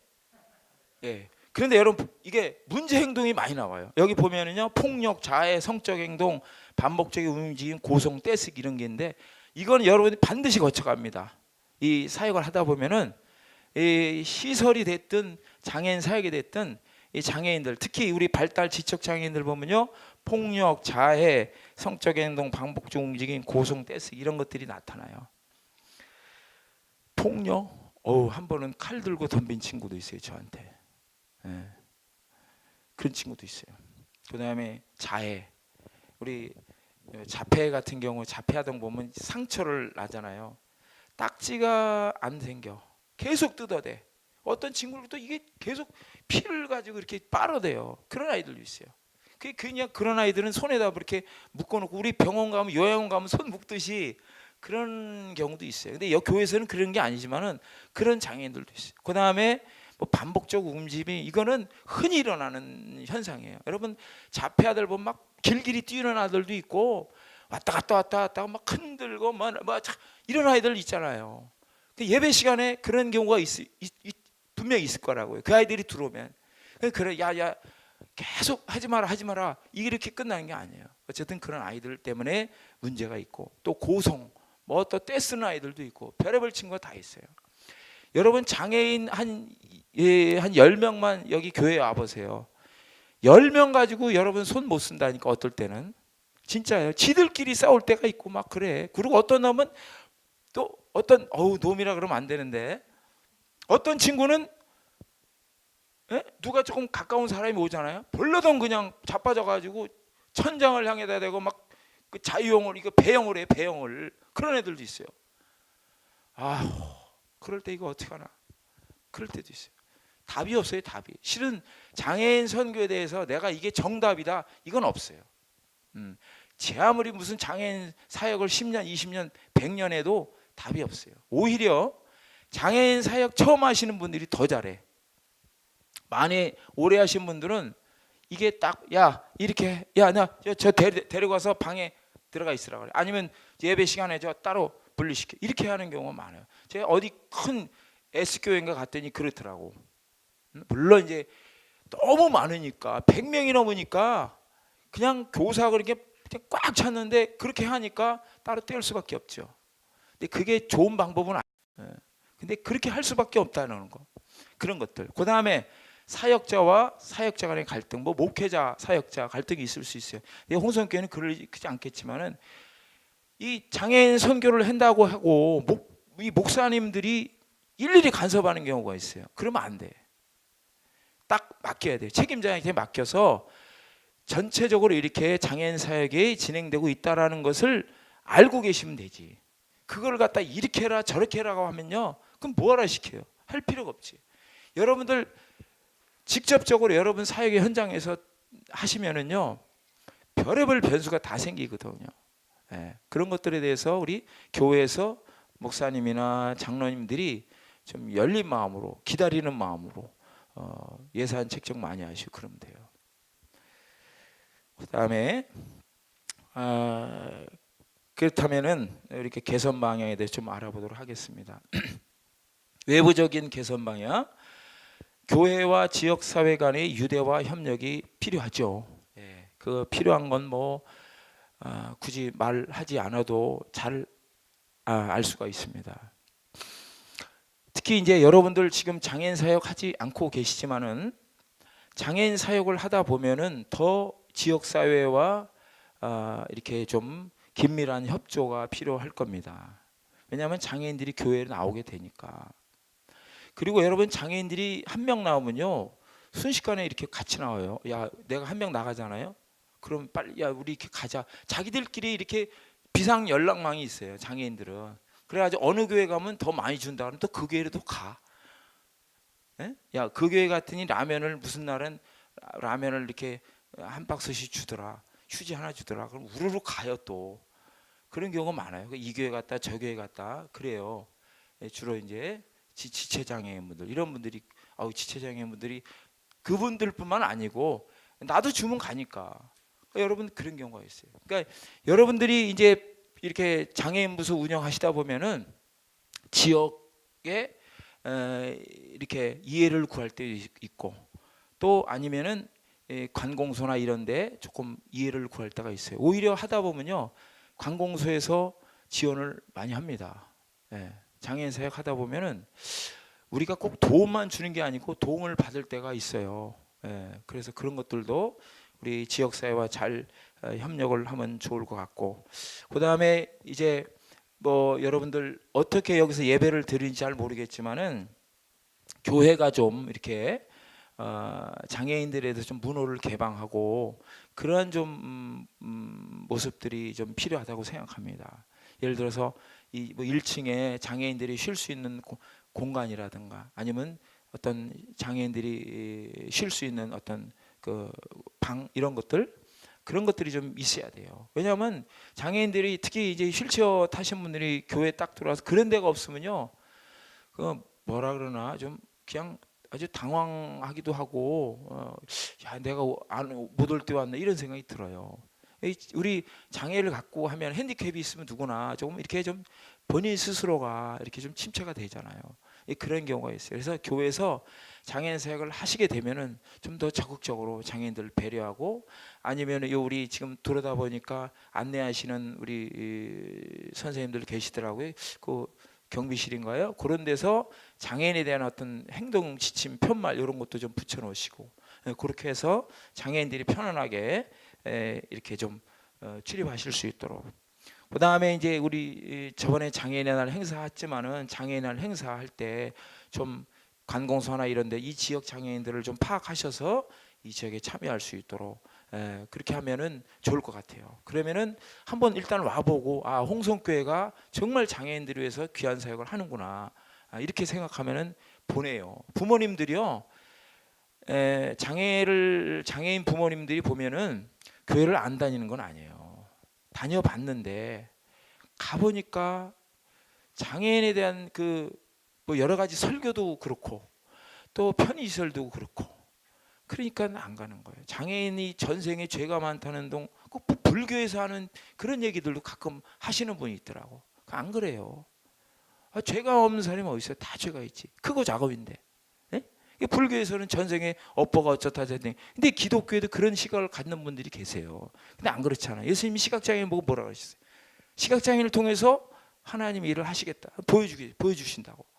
예. 그런데 여러분, 이게 문제 행동이 많이 나와요. 여기 보면은요, 폭력, 자해, 성적 행동, 반복적인 움직임, 고성, 떼쓰기 이런 게 있는데, 이건 여러분이 반드시 거쳐갑니다. 이 사역을 하다 보면은 이 시설이 됐든 장애인 사역이 됐든 이 장애인들, 특히 우리 발달 지적 장애인들 보면요, 폭력, 자해, 성적 행동, 반복적 움직임, 고성, 떼쓰기 이런 것들이 나타나요. 폭력, 한 번은 칼 들고 덤빈 친구도 있어요, 저한테. 예. 그런 친구도 있어요. 그 다음에 자해, 우리 자폐 같은 경우 자폐하던 보면 상처를 나잖아요. 딱지가 안 생겨. 계속 뜯어대. 어떤 친구들도 이게 계속 피를 가지고 이렇게 빨아대요. 그런 아이들도 있어요. 그냥 그런 아이들은 손에다 이렇게 묶어놓고, 우리 병원 가면, 요양원 가면 손 묶듯이 그런 경우도 있어요. 근데 교회에서는 그런 게 아니지만은 그런 장애인들도 있어요. 그 다음에 뭐 반복적 움직임이, 이거는 흔히 일어나는 현상이에요. 여러분 자폐 아들 보면 막 길길이 뛰는 아들도 있고, 왔다 갔다 막 흔들고 뭐 이런 아이들 있잖아요. 예배 시간에 그런 경우가 분명히 있을 거라고요. 그 아이들이 들어오면 그래, 야야 계속 하지 마라 이렇게 끝나는 게 아니에요. 어쨌든 그런 아이들 때문에 문제가 있고, 또 고성, 뭐 또 떼쓰는 아이들도 있고, 별의별 친구가 다 있어요. 여러분 장애인 한 10명만 여기 교회에 와보세요. 10명 가지고 여러분 손 못 쓴다니까. 어떨 때는 진짜예요. 지들끼리 싸울 때가 있고 막 그래. 그리고 어떤 놈은 또 놈이라 그러면 안 되는데, 어떤 친구는 누가 조금 가까운 사람이 오잖아요. 벌러덩 그냥 자빠져가지고 천장을 향해다 대고 막 그 자유형을, 이거 배영을 해, 배영을. 그런 애들도 있어요. 그럴 때 이거 어떡하나. 그럴 때도 있어요. 답이 없어요, 답이. 실은 장애인 선교에 대해서 내가 이게 정답이다, 이건 없어요. 제 아무리 무슨 장애인 사역을 10년, 20년, 100년 해도 답이 없어요. 오히려 장애인 사역 처음 하시는 분들이 더 잘해. 많이 오래 하신 분들은 이게 딱, 야 이렇게, 야 나 저 데리고 가서 방에 들어가 있으라 그래. 아니면 예배 시간에 저 따로 분리시켜, 이렇게 하는 경우가 많아요. 제가 어디 큰 S교회인가 갔더니 그렇더라고. 물론 이제 너무 많으니까, 100명이 넘으니까 그냥 교사가 그렇게 그냥 꽉 찼는데, 그렇게 하니까 따로 떼울 수밖에 없죠. 근데 그게 좋은 방법은 아니에요. 근데 그렇게 할 수밖에 없다는 거, 그런 것들. 그 다음에 사역자와 사역자 간의 갈등, 뭐 목회자, 사역자 갈등이 있을 수 있어요. 홍성교회는 그러지 않겠지만은, 이 장애인 선교를 한다고 하고 이 목사님들이 일일이 간섭하는 경우가 있어요. 그러면 안 돼. 딱 맡겨야 돼요. 책임자에게 맡겨서 전체적으로 이렇게 장애인 사역이 진행되고 있다라는 것을 알고 계시면 되지. 그걸 갖다 이렇게 해라 저렇게 해라고 하면요, 그럼 뭐하라 시켜요. 할 필요가 없지. 여러분들 직접적으로 여러분 사역의 현장에서 하시면은요, 별의별 변수가 다 생기거든요. 그런 것들에 대해서 우리 교회에서 목사님이나 장로님들이 좀 열린 마음으로, 기다리는 마음으로 예산 책정 많이 하시고 그러면 돼요. 그 다음에 그렇다면은 이렇게 개선 방향에 대해서 좀 알아보도록 하겠습니다. 외부적인 개선 방향, 교회와 지역사회 간의 유대와 협력이 필요하죠. 그 필요한 건 뭐 굳이 말하지 않아도 잘 알 수가 있습니다. 특히 이제 여러분들 지금 장애인 사역 하지 않고 계시지만은, 장애인 사역을 하다 보면은 더 지역사회와 이렇게 좀 긴밀한 협조가 필요할 겁니다. 왜냐하면 장애인들이 교회에 나오게 되니까. 그리고 여러분 장애인들이 한 명 나오면요, 순식간에 이렇게 같이 나와요. 야, 내가 한 명 나가잖아요. 그럼 빨리, 야 우리 이렇게 가자. 자기들끼리 이렇게 비상 연락망이 있어요, 장애인들은. 그래가지고 어느 교회 가면 더 많이 준다 그러면 또 그 교회로 또 가. 야, 그 교회 같으니 라면을 무슨 날은 라면을 이렇게 한 박스씩 주더라, 휴지 하나 주더라. 그럼 우르르 가요. 또 그런 경우가 많아요. 이 교회 갔다 저 교회 갔다 그래요. 주로 이제 지체장애인분들, 이런 분들이, 지체장애인분들이 그분들뿐만 아니고 나도 주문 가니까. 그러니까 여러분 그런 경우가 있어요. 그러니까 여러분들이 이제 이렇게 장애인 부서 운영하시다 보면은 지역에 이렇게 이해를 구할 때 있고, 또 아니면은 관공서나 이런데 조금 이해를 구할 때가 있어요. 오히려 하다 보면요, 관공서에서 지원을 많이 합니다. 장애인 사역 하다 보면은 우리가 꼭 도움만 주는 게 아니고 도움을 받을 때가 있어요. 그래서 그런 것들도 우리 지역사회와 잘 협력을 하면 좋을 것 같고, 그 다음에 이제 뭐 여러분들 어떻게 여기서 예배를 드리는지 잘 모르겠지만은 교회가 좀 이렇게 장애인들에 대해서 좀 문호를 개방하고 그러한 좀 모습들이 좀 필요하다고 생각합니다. 예를 들어서 이 뭐 1층에 장애인들이 쉴 수 있는 공간이라든가 아니면 어떤 장애인들이 쉴 수 있는 어떤 그 방 이런 것들, 그런 것들이 좀 있어야 돼요. 왜냐하면 장애인들이 특히 이제 휠체어 타신 분들이 교회에 딱 들어와서 그런 데가 없으면요, 그 뭐라 그러나 좀 그냥 아주 당황하기도 하고, 야 내가 못 올 때 왔네 이런 생각이 들어요. 우리 장애를 갖고 하면 핸디캡이 있으면 누구나 조금 이렇게 좀 본인 스스로가 이렇게 좀 침체가 되잖아요. 그런 경우가 있어요. 그래서 교회에서 장애인 사역을 하시게 되면은 좀 더 적극적으로 장애인들을 배려하고, 아니면 우리 지금 돌아다 보니까 안내하시는 우리 선생님들 계시더라고요. 그 경비실인가요? 그런 데서 장애인에 대한 어떤 행동 지침 편말 이런 것도 좀 붙여 놓으시고, 그렇게 해서 장애인들이 편안하게 이렇게 좀 출입하실 수 있도록. 그 다음에 이제 우리 저번에 장애인의 날 행사했지만은 장애인의 날 행사할 때 좀 관공서나 이런데 이 지역 장애인들을 좀 파악하셔서 이 지역에 참여할 수 있도록 그렇게 하면은 좋을 것 같아요. 그러면은 한번 일단 와보고, 아 홍성교회가 정말 장애인들을 위해서 귀한 사역을 하는구나, 이렇게 생각하면은 보내요. 부모님들이요, 장애인 부모님들이 보면은 교회를 안 다니는 건 아니에요. 다녀봤는데 가보니까 장애인에 대한 그 뭐 여러 가지 설교도 그렇고 또 편의시설도 그렇고, 그러니까 안 가는 거예요. 장애인이 전생에 죄가 많다는 동, 꼭 불교에서 하는 그런 얘기들도 가끔 하시는 분이 있더라고. 안 그래요. 죄가 없는 사람이 어디 있어요? 다 죄가 있지. 크고 작업인데. 네? 불교에서는 전생에 업보가 어쩌다 저쩌다. 근데 기독교에도 그런 시각을 갖는 분들이 계세요. 근데 안 그렇잖아요. 예수님이 시각장애인 보고 뭐라고 하셨어요? 시각장애인을 통해서 하나님이 일을 하시겠다. 보여주신다고.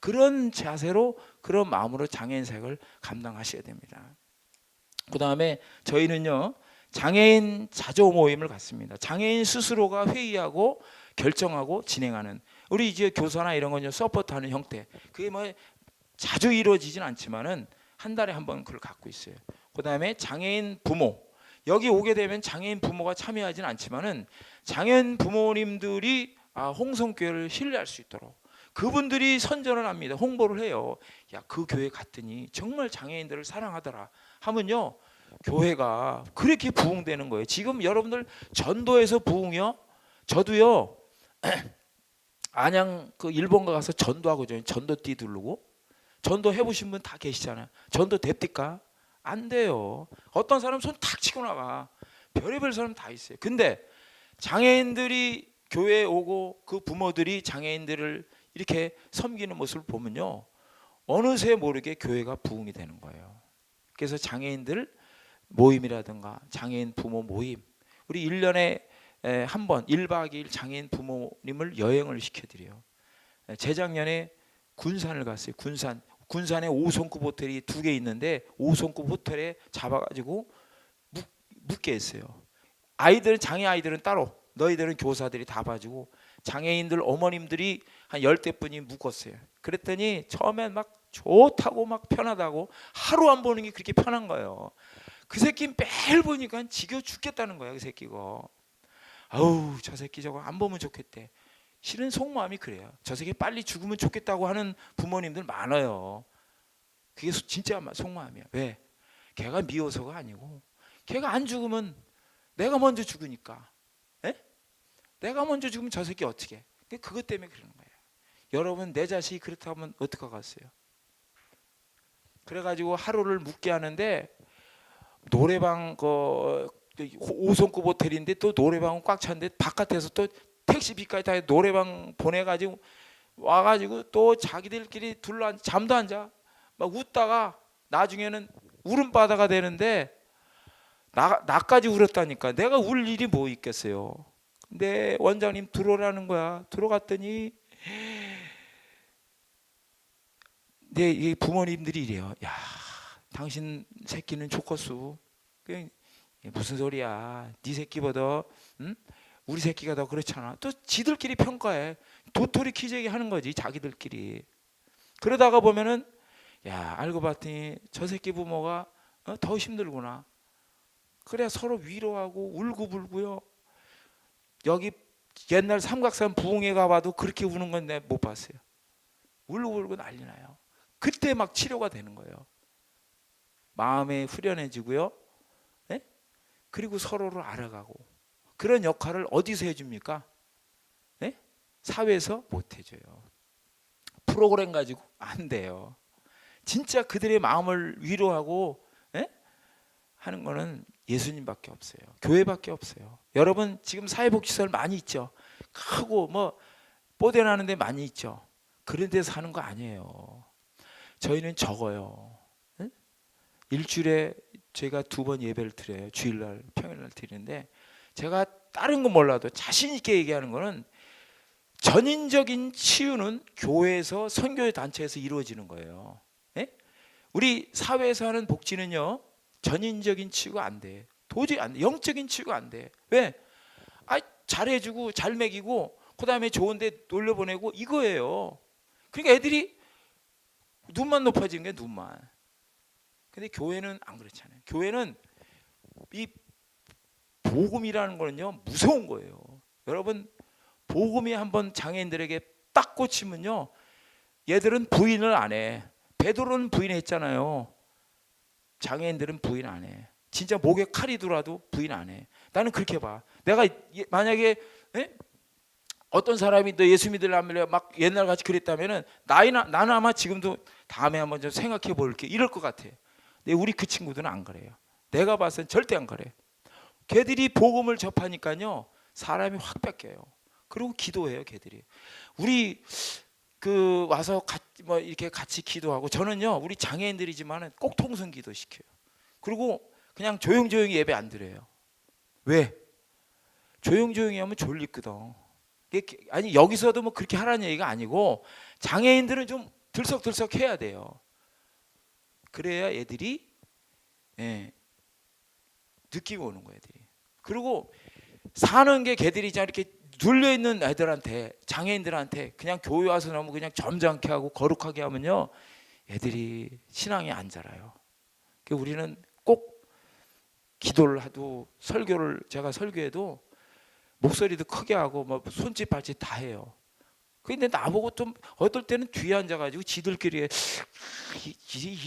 그런 자세로, 그런 마음으로 장애인 사역을 감당하셔야 됩니다. 그 다음에 저희는요, 장애인 자조 모임을 갖습니다. 장애인 스스로가 회의하고 결정하고 진행하는, 우리 이제 교사나 이런 건요 서포트하는 형태, 그게 뭐 자주 이루어지진 않지만은 한 달에 한 번 그걸 갖고 있어요. 그 다음에 장애인 부모, 여기 오게 되면 장애인 부모가 참여하지는 않지만은 장애인 부모님들이 홍성교회를 신뢰할 수 있도록 그분들이 선전을 합니다. 홍보를 해요. 야, 그 교회 갔더니 정말 장애인들을 사랑하더라 하면요, 교회가 그렇게 부흥되는 거예요. 지금 여러분들 전도에서 부흥이요, 저도요 안양 그 일본가 가서 전도하고 전도띠 두르고, 전도 해보신 분 다 계시잖아요. 전도 됩니까? 안 돼요. 어떤 사람 손 탁 치고 나가. 별의별 사람 다 있어요. 근데 장애인들이 교회에 오고 그 부모들이 장애인들을 이렇게 섬기는 모습을 보면요, 어느새 모르게 교회가 부흥이 되는 거예요. 그래서 장애인들 모임이라든가 장애인 부모 모임, 우리 1년에 한 번 1박 2일 장애인 부모님을 여행을 시켜드려요. 재작년에 군산을 갔어요. 군산에 5성급 호텔이 2개 있는데 5성급 호텔에 잡아가지고 묵게 했어요. 장애 아이들은 따로, 너희들은 교사들이 다 봐주고, 장애인들 어머님들이 한 10대분이 묵었어요. 그랬더니 처음엔 막 좋다고 막 편하다고, 하루 안 보는 게 그렇게 편한 거예요. 그 새끼 매일 보니까 지겨워 죽겠다는 거야. 그 새끼가. 아우 저 새끼 저거 안 보면 좋겠대. 실은 속마음이 그래요. 저 새끼 빨리 죽으면 좋겠다고 하는 부모님들 많아요. 그게 진짜 속마음이야. 왜? 걔가 미워서가 아니고, 걔가 안 죽으면 내가 먼저 죽으니까. 에? 내가 먼저 죽으면 저 새끼 어떻게 해? 그것 때문에 그러는 거예요. 여러분, 내 자식이 그렇다면 어떡하겠어요? 그래가지고 하루를 묵게 하는데, 노래방 5성급 호텔인데 또 노래방은 꽉 찼는데 바깥에서 또 택시비까지 다 노래방 보내가지고 와가지고 또 자기들끼리 잠도 안 자. 막 웃다가 나중에는 울음바다가 되는데 나까지 울었다니까. 내가 울 일이 뭐 있겠어요. 근데 원장님 들어오라는 거야. 들어갔더니 이 부모님들이 이래요. 야, 당신 새끼는 좋겠수. 무슨 소리야? 네 새끼보다 응? 우리 새끼가 더 그렇잖아. 또 지들끼리 평가해. 도토리 키재기 하는 거지 자기들끼리. 그러다가 보면은 야 알고 봤더니 저 새끼 부모가 더 힘들구나. 그래야 서로 위로하고 울고불고요. 여기 옛날 삼각산 부흥회 가봐도 그렇게 우는 건 내가 못 봤어요. 울고불고 난리 나요. 그때 막 치료가 되는 거예요. 마음에 후련해지고요. 네? 그리고 서로를 알아가고. 그런 역할을 어디서 해줍니까? 네? 사회에서 못 해줘요. 프로그램 가지고 안 돼요. 진짜 그들의 마음을 위로하고 하는 거는 예수님밖에 없어요. 교회밖에 없어요. 여러분 지금 사회복지시설 많이 있죠. 크고 뭐 뽀대나는 데 많이 있죠. 그런 데서 하는 거 아니에요. 저희는 적어요. 응? 일주일에 제가 2번 예배를 드려요. 주일날 평일날 드리는데 제가 다른 건 몰라도 자신 있게 얘기하는 거는 전인적인 치유는 교회에서 선교 단체에서 이루어지는 거예요. 예? 우리 사회에서 하는 복지는요 전인적인 치유가 안 돼. 도저히 안 돼. 영적인 치유가 안 돼. 왜? 잘해주고 잘 먹이고 그 다음에 좋은데 놀려보내고 이거예요. 그러니까 애들이 눈만 높아지는 게 눈만. 근데 교회는 안 그렇잖아요. 교회는 이 복음이라는 거는요 무서운 거예요. 여러분 복음이 한번 장애인들에게 딱 꽂히면요 얘들은 부인을 안 해. 베드로는 부인했잖아요. 장애인들은 부인 안 해. 진짜 목에 칼이 들어와도 부인 안 해. 나는 그렇게 봐. 내가 만약에 어떤 사람이 너 예수 믿으려면 막 옛날 같이 그랬다면은 나는 아마 지금도 다음에 한번 좀 생각해 볼게 이럴 것 같아. 근데 우리 그 친구들은 안 그래요. 내가 봐서는 절대 안 그래. 걔들이 복음을 접하니까요 사람이 확 바뀌어요. 그리고 기도해요 걔들이. 우리 그 와서 뭐 이렇게 같이 기도하고 저는요 우리 장애인들이지만은 꼭 통성 기도 시켜요. 그리고 그냥 조용조용히 예배 안 드려요. 왜? 조용조용히 하면 졸리거든. 아니 여기서도 뭐 그렇게 하라는 얘기가 아니고 장애인들은 좀 들썩들썩 해야 돼요. 그래야 애들이 느낌이 오는 거예요. 애들이. 그리고 사는 게 걔들이 이렇게 눌려 있는 애들한테 장애인들한테 그냥 교회 와서 너무 그냥 점잖게 하고 거룩하게 하면요 애들이 신앙이 안 자라요. 그러니까 우리는 꼭 기도를 하도 설교를 제가 설교해도 목소리도 크게 하고 뭐 손짓 발짓 다 해요. 근데 나보고 좀 어떨 때는 뒤에 앉아가지고 지들끼리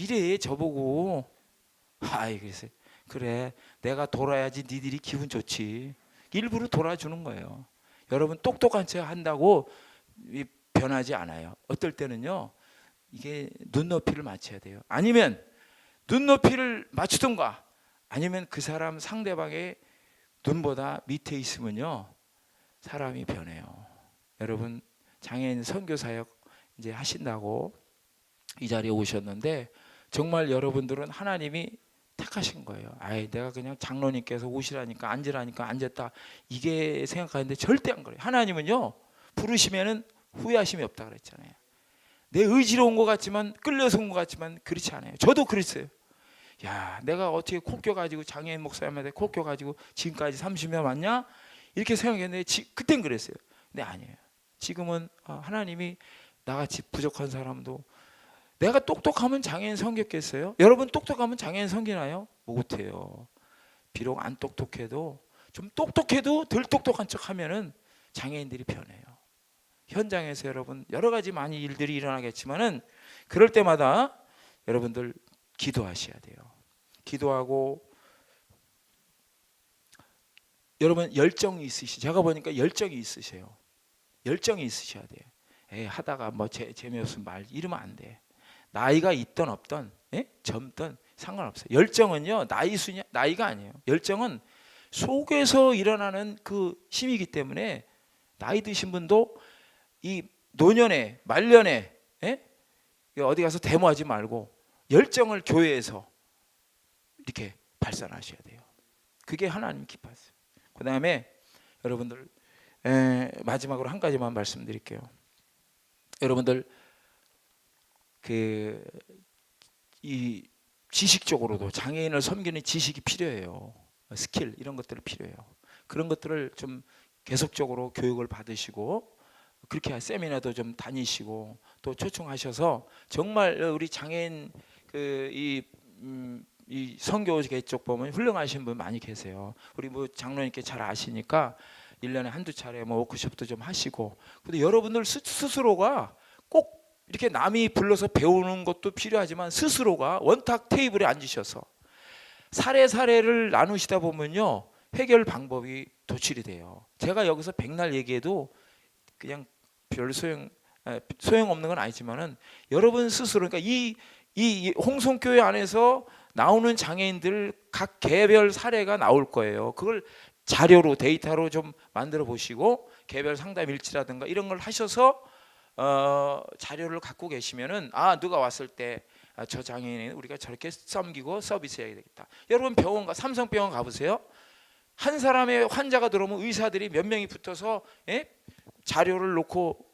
이래 저보고 아이 그래서 그래 내가 돌아야지 니들이 기분 좋지. 일부러 돌아주는 거예요. 여러분 똑똑한 척 한다고 변하지 않아요. 어떨 때는요 이게 눈높이를 맞춰야 돼요. 아니면 눈높이를 맞추든가 아니면 그 사람 상대방의 눈보다 밑에 있으면요 사람이 변해요. 여러분 장애인 선교사역 이제 하신다고 이 자리에 오셨는데 정말 여러분들은 하나님이 택하신 거예요. 아이 내가 그냥 장로님께서 오시라니까 앉으라니까 앉았다 이게 생각하는데 절대 안 그래요. 하나님은요 부르시면은 후회하심이 없다 그랬잖아요. 내 의지로 온 것 같지만 끌려서 온 것 같지만 그렇지 않아요. 저도 그랬어요. 야 내가 어떻게 코 껴가지고 장애인 목사님한테 코 껴가지고 지금까지 30년 왔냐 이렇게 생각했는데 그땐 그랬어요. 근데 아니에요. 지금은 하나님이 나같이 부족한 사람도 내가 똑똑하면 장애인 섬겼겠어요? 여러분 똑똑하면 장애인 섬기나요? 못해요. 비록 안 똑똑해도 좀 똑똑해도 덜 똑똑한 척 하면은 장애인들이 변해요. 현장에서 여러분 여러 가지 많이 일들이 일어나겠지만은 그럴 때마다 여러분들 기도하셔야 돼요. 기도하고 여러분 열정이 있으시. 제가 보니까 열정이 있으세요. 열정이 있으셔야 돼요. 에이, 하다가 뭐 재미없으면 말 이러면 안 돼. 나이가 있든 없든 젊든 상관없어요. 열정은요 나이가 아니에요. 열정은 속에서 일어나는 그 힘이기 때문에 나이 드신 분도 이 노년에 말년에 어디 가서 데모하지 말고 열정을 교회에서 이렇게 발산하셔야 돼요. 그게 하나님 기뻐하세요. 그 다음에 여러분들 마지막으로 한 가지만 말씀드릴게요. 여러분들 이 지식적으로도 장애인을 섬기는 지식이 필요해요. 스킬 이런 것들이 필요해요. 그런 것들을 좀 계속적으로 교육을 받으시고 그렇게 세미나도 좀 다니시고 또 초청하셔서 정말 우리 장애인 이 선교계 쪽 보면 훌륭하신 분 많이 계세요. 우리 뭐 장로님께 잘 아시니까 1년에 한두 차례 뭐 워크숍도 좀 하시고. 근데 여러분들 스스로가 꼭 이렇게 남이 불러서 배우는 것도 필요하지만 스스로가 원탁 테이블에 앉으셔서 사례를 나누시다 보면요 해결 방법이 도출이 돼요. 제가 여기서 백날 얘기해도 그냥 별 소용없는 건 아니지만은 여러분 스스로 그러니까 이 홍성교회 안에서 나오는 장애인들 각 개별 사례가 나올 거예요. 그걸 자료로 데이터로 좀 만들어 보시고 개별 상담 일지라든가 이런 걸 하셔서 자료를 갖고 계시면은 누가 왔을 때 저 장애인은 우리가 저렇게 섬기고 서비스해야 되겠다. 여러분 삼성병원 가보세요. 한 사람의 환자가 들어오면 의사들이 몇 명이 붙어서 자료를 놓고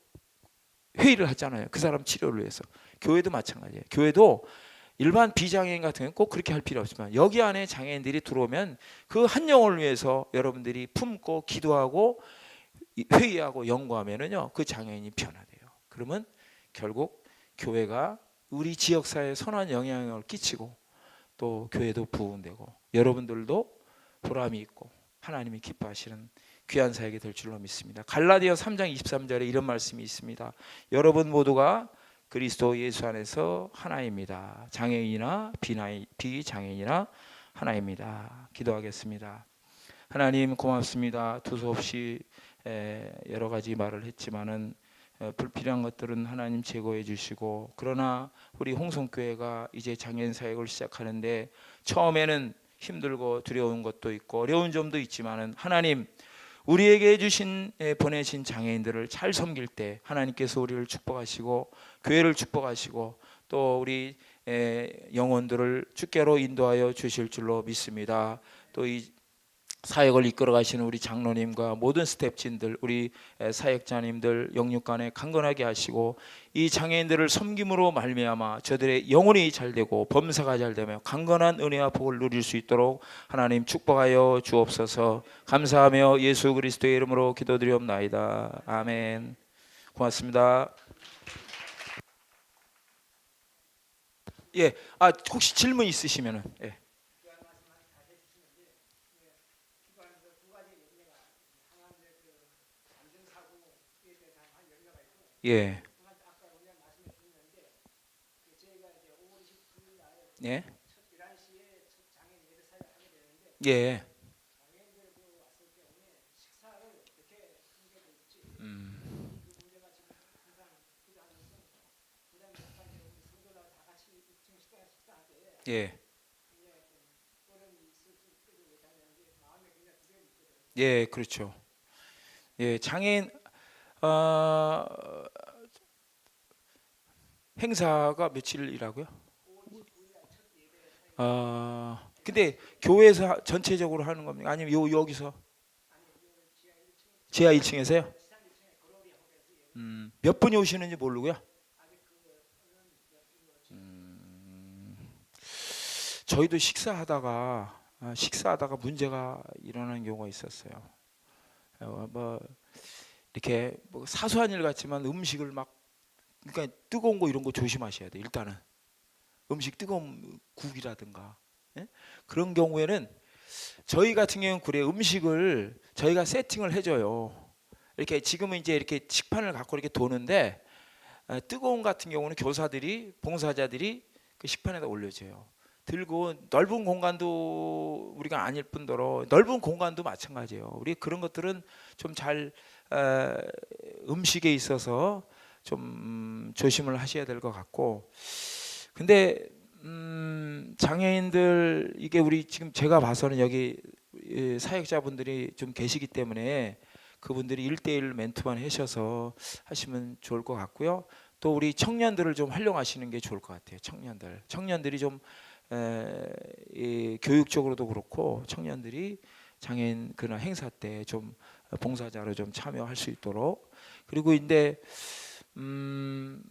회의를 하잖아요. 그 사람 치료를 위해서. 교회도 마찬가지예요. 교회도 일반 비장애인 같은 경우는 꼭 그렇게 할 필요 없지만 여기 안에 장애인들이 들어오면 그 한 영혼을 위해서 여러분들이 품고 기도하고 회의하고 연구하면은요 그 장애인이 변화돼요. 그러면 결국 교회가 우리 지역사회에 선한 영향을 끼치고 또 교회도 부흥되고 여러분들도 보람이 있고 하나님이 기뻐하시는 귀한 사역이 될 줄로 믿습니다. 갈라디아 3장 23절에 이런 말씀이 있습니다. 여러분 모두가 그리스도 예수 안에서 하나입니다. 장애인이나 비장애인이나 하나입니다. 기도하겠습니다. 하나님 고맙습니다. 두서없이 여러 가지 말을 했지만은 불필요한 것들은 하나님 제거해 주시고 그러나 우리 홍성교회가 이제 장애인 사역을 시작하는데 처음에는 힘들고 두려운 것도 있고 어려운 점도 있지만은 하나님 우리에게 보내신 장애인들을 잘 섬길 때 하나님께서 우리를 축복하시고 교회를 축복하시고 또 우리 영혼들을 주께로 인도하여 주실 줄로 믿습니다. 또 이 사역을 이끌어 가시는 우리 장로님과 모든 스텝진들 우리 사역자님들 영육간에 강건하게 하시고 이 장애인들을 섬김으로 말미암아 저들의 영혼이 잘되고 범사가 잘되며 강건한 은혜와 복을 누릴 수 있도록 하나님 축복하여 주옵소서. 감사하며 예수 그리스도의 이름으로 기도드리옵나이다. 아멘. 고맙습니다. 혹시 질문 있으시면은 예. 예. 예. 예. 예, 그렇죠. 예, 장애인 행사가 며칠이라고요? 근데 교회에서 전체적으로 하는 겁니까? 아니면 여기서 지하 1층에서요? 몇 분이 오시는지 모르고요. 저희도 식사하다가 문제가 일어나는 경우가 있었어요. 뭐 이렇게 뭐 사소한 일 같지만 음식을 그러니까 뜨거운 거 이런 거 조심하셔야 돼. 일단은 음식 뜨거운 국이라든가 그런 경우에는 저희 같은 경우는 그래 음식을 저희가 세팅을 해줘요. 이렇게 지금은 이제 이렇게 식판을 갖고 이렇게 도는데 뜨거운 같은 경우는 교사들이 봉사자들이 그 식판에다 올려줘요. 들고 넓은 공간도 우리가 아닐 뿐더러 넓은 공간도 마찬가지예요. 우리 그런 것들은 좀 잘 음식에 있어서 좀 조심을 하셔야 될 것 같고 근데 장애인들 이게 우리 지금 제가 봐서는 여기 사역자분들이 좀 계시기 때문에 그분들이 1대1 멘토만 하셔서 하시면 좋을 것 같고요. 또 우리 청년들을 좀 활용하시는 게 좋을 것 같아요. 청년들이 좀 교육적으로도 그렇고 청년들이 장애인 그런 행사 때 좀 봉사자로 좀 참여할 수 있도록 그리고 이제 그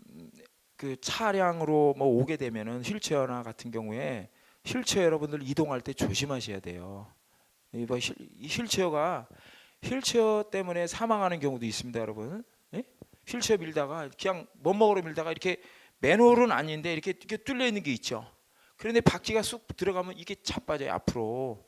차량으로 뭐 오게 되면은 휠체어나 같은 경우에 휠체어 여러분들 이동할 때 조심하셔야 돼요. 이 휠체어 때문에 사망하는 경우도 있습니다, 여러분. 예? 휠체어 밀다가 그냥 못 먹으러 밀다가 이렇게 맨홀은 아닌데 이렇게 뚫려 있는 게 있죠. 그런데 바퀴가 쑥 들어가면 이게 자빠져요 앞으로.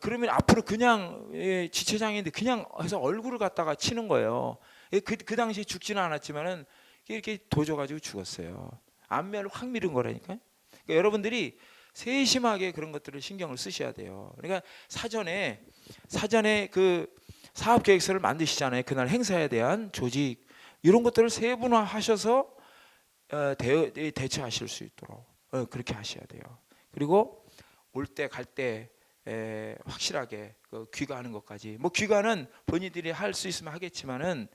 그러면 앞으로 그냥 지체장애인데 그냥 해서 얼굴을 갖다가 치는 거예요. 그 당시에 죽지는 않았지만은 이렇게 도져가지고 죽었어요. 안면을 확 밀은 거라니까요. 그러니까 여러분들이 세심하게 그런 것들을 신경을 쓰셔야 돼요. 그러니까 사전에 그 사업 계획서를 만드시잖아요. 그날 행사에 대한 조직 이런 것들을 세분화하셔서 대처하실 수 있도록 그렇게 하셔야 돼요. 그리고 올 때 갈 때 확실하게 귀가하는 것까지. 뭐 귀가는 본인들이 할 수 있으면 하겠지만은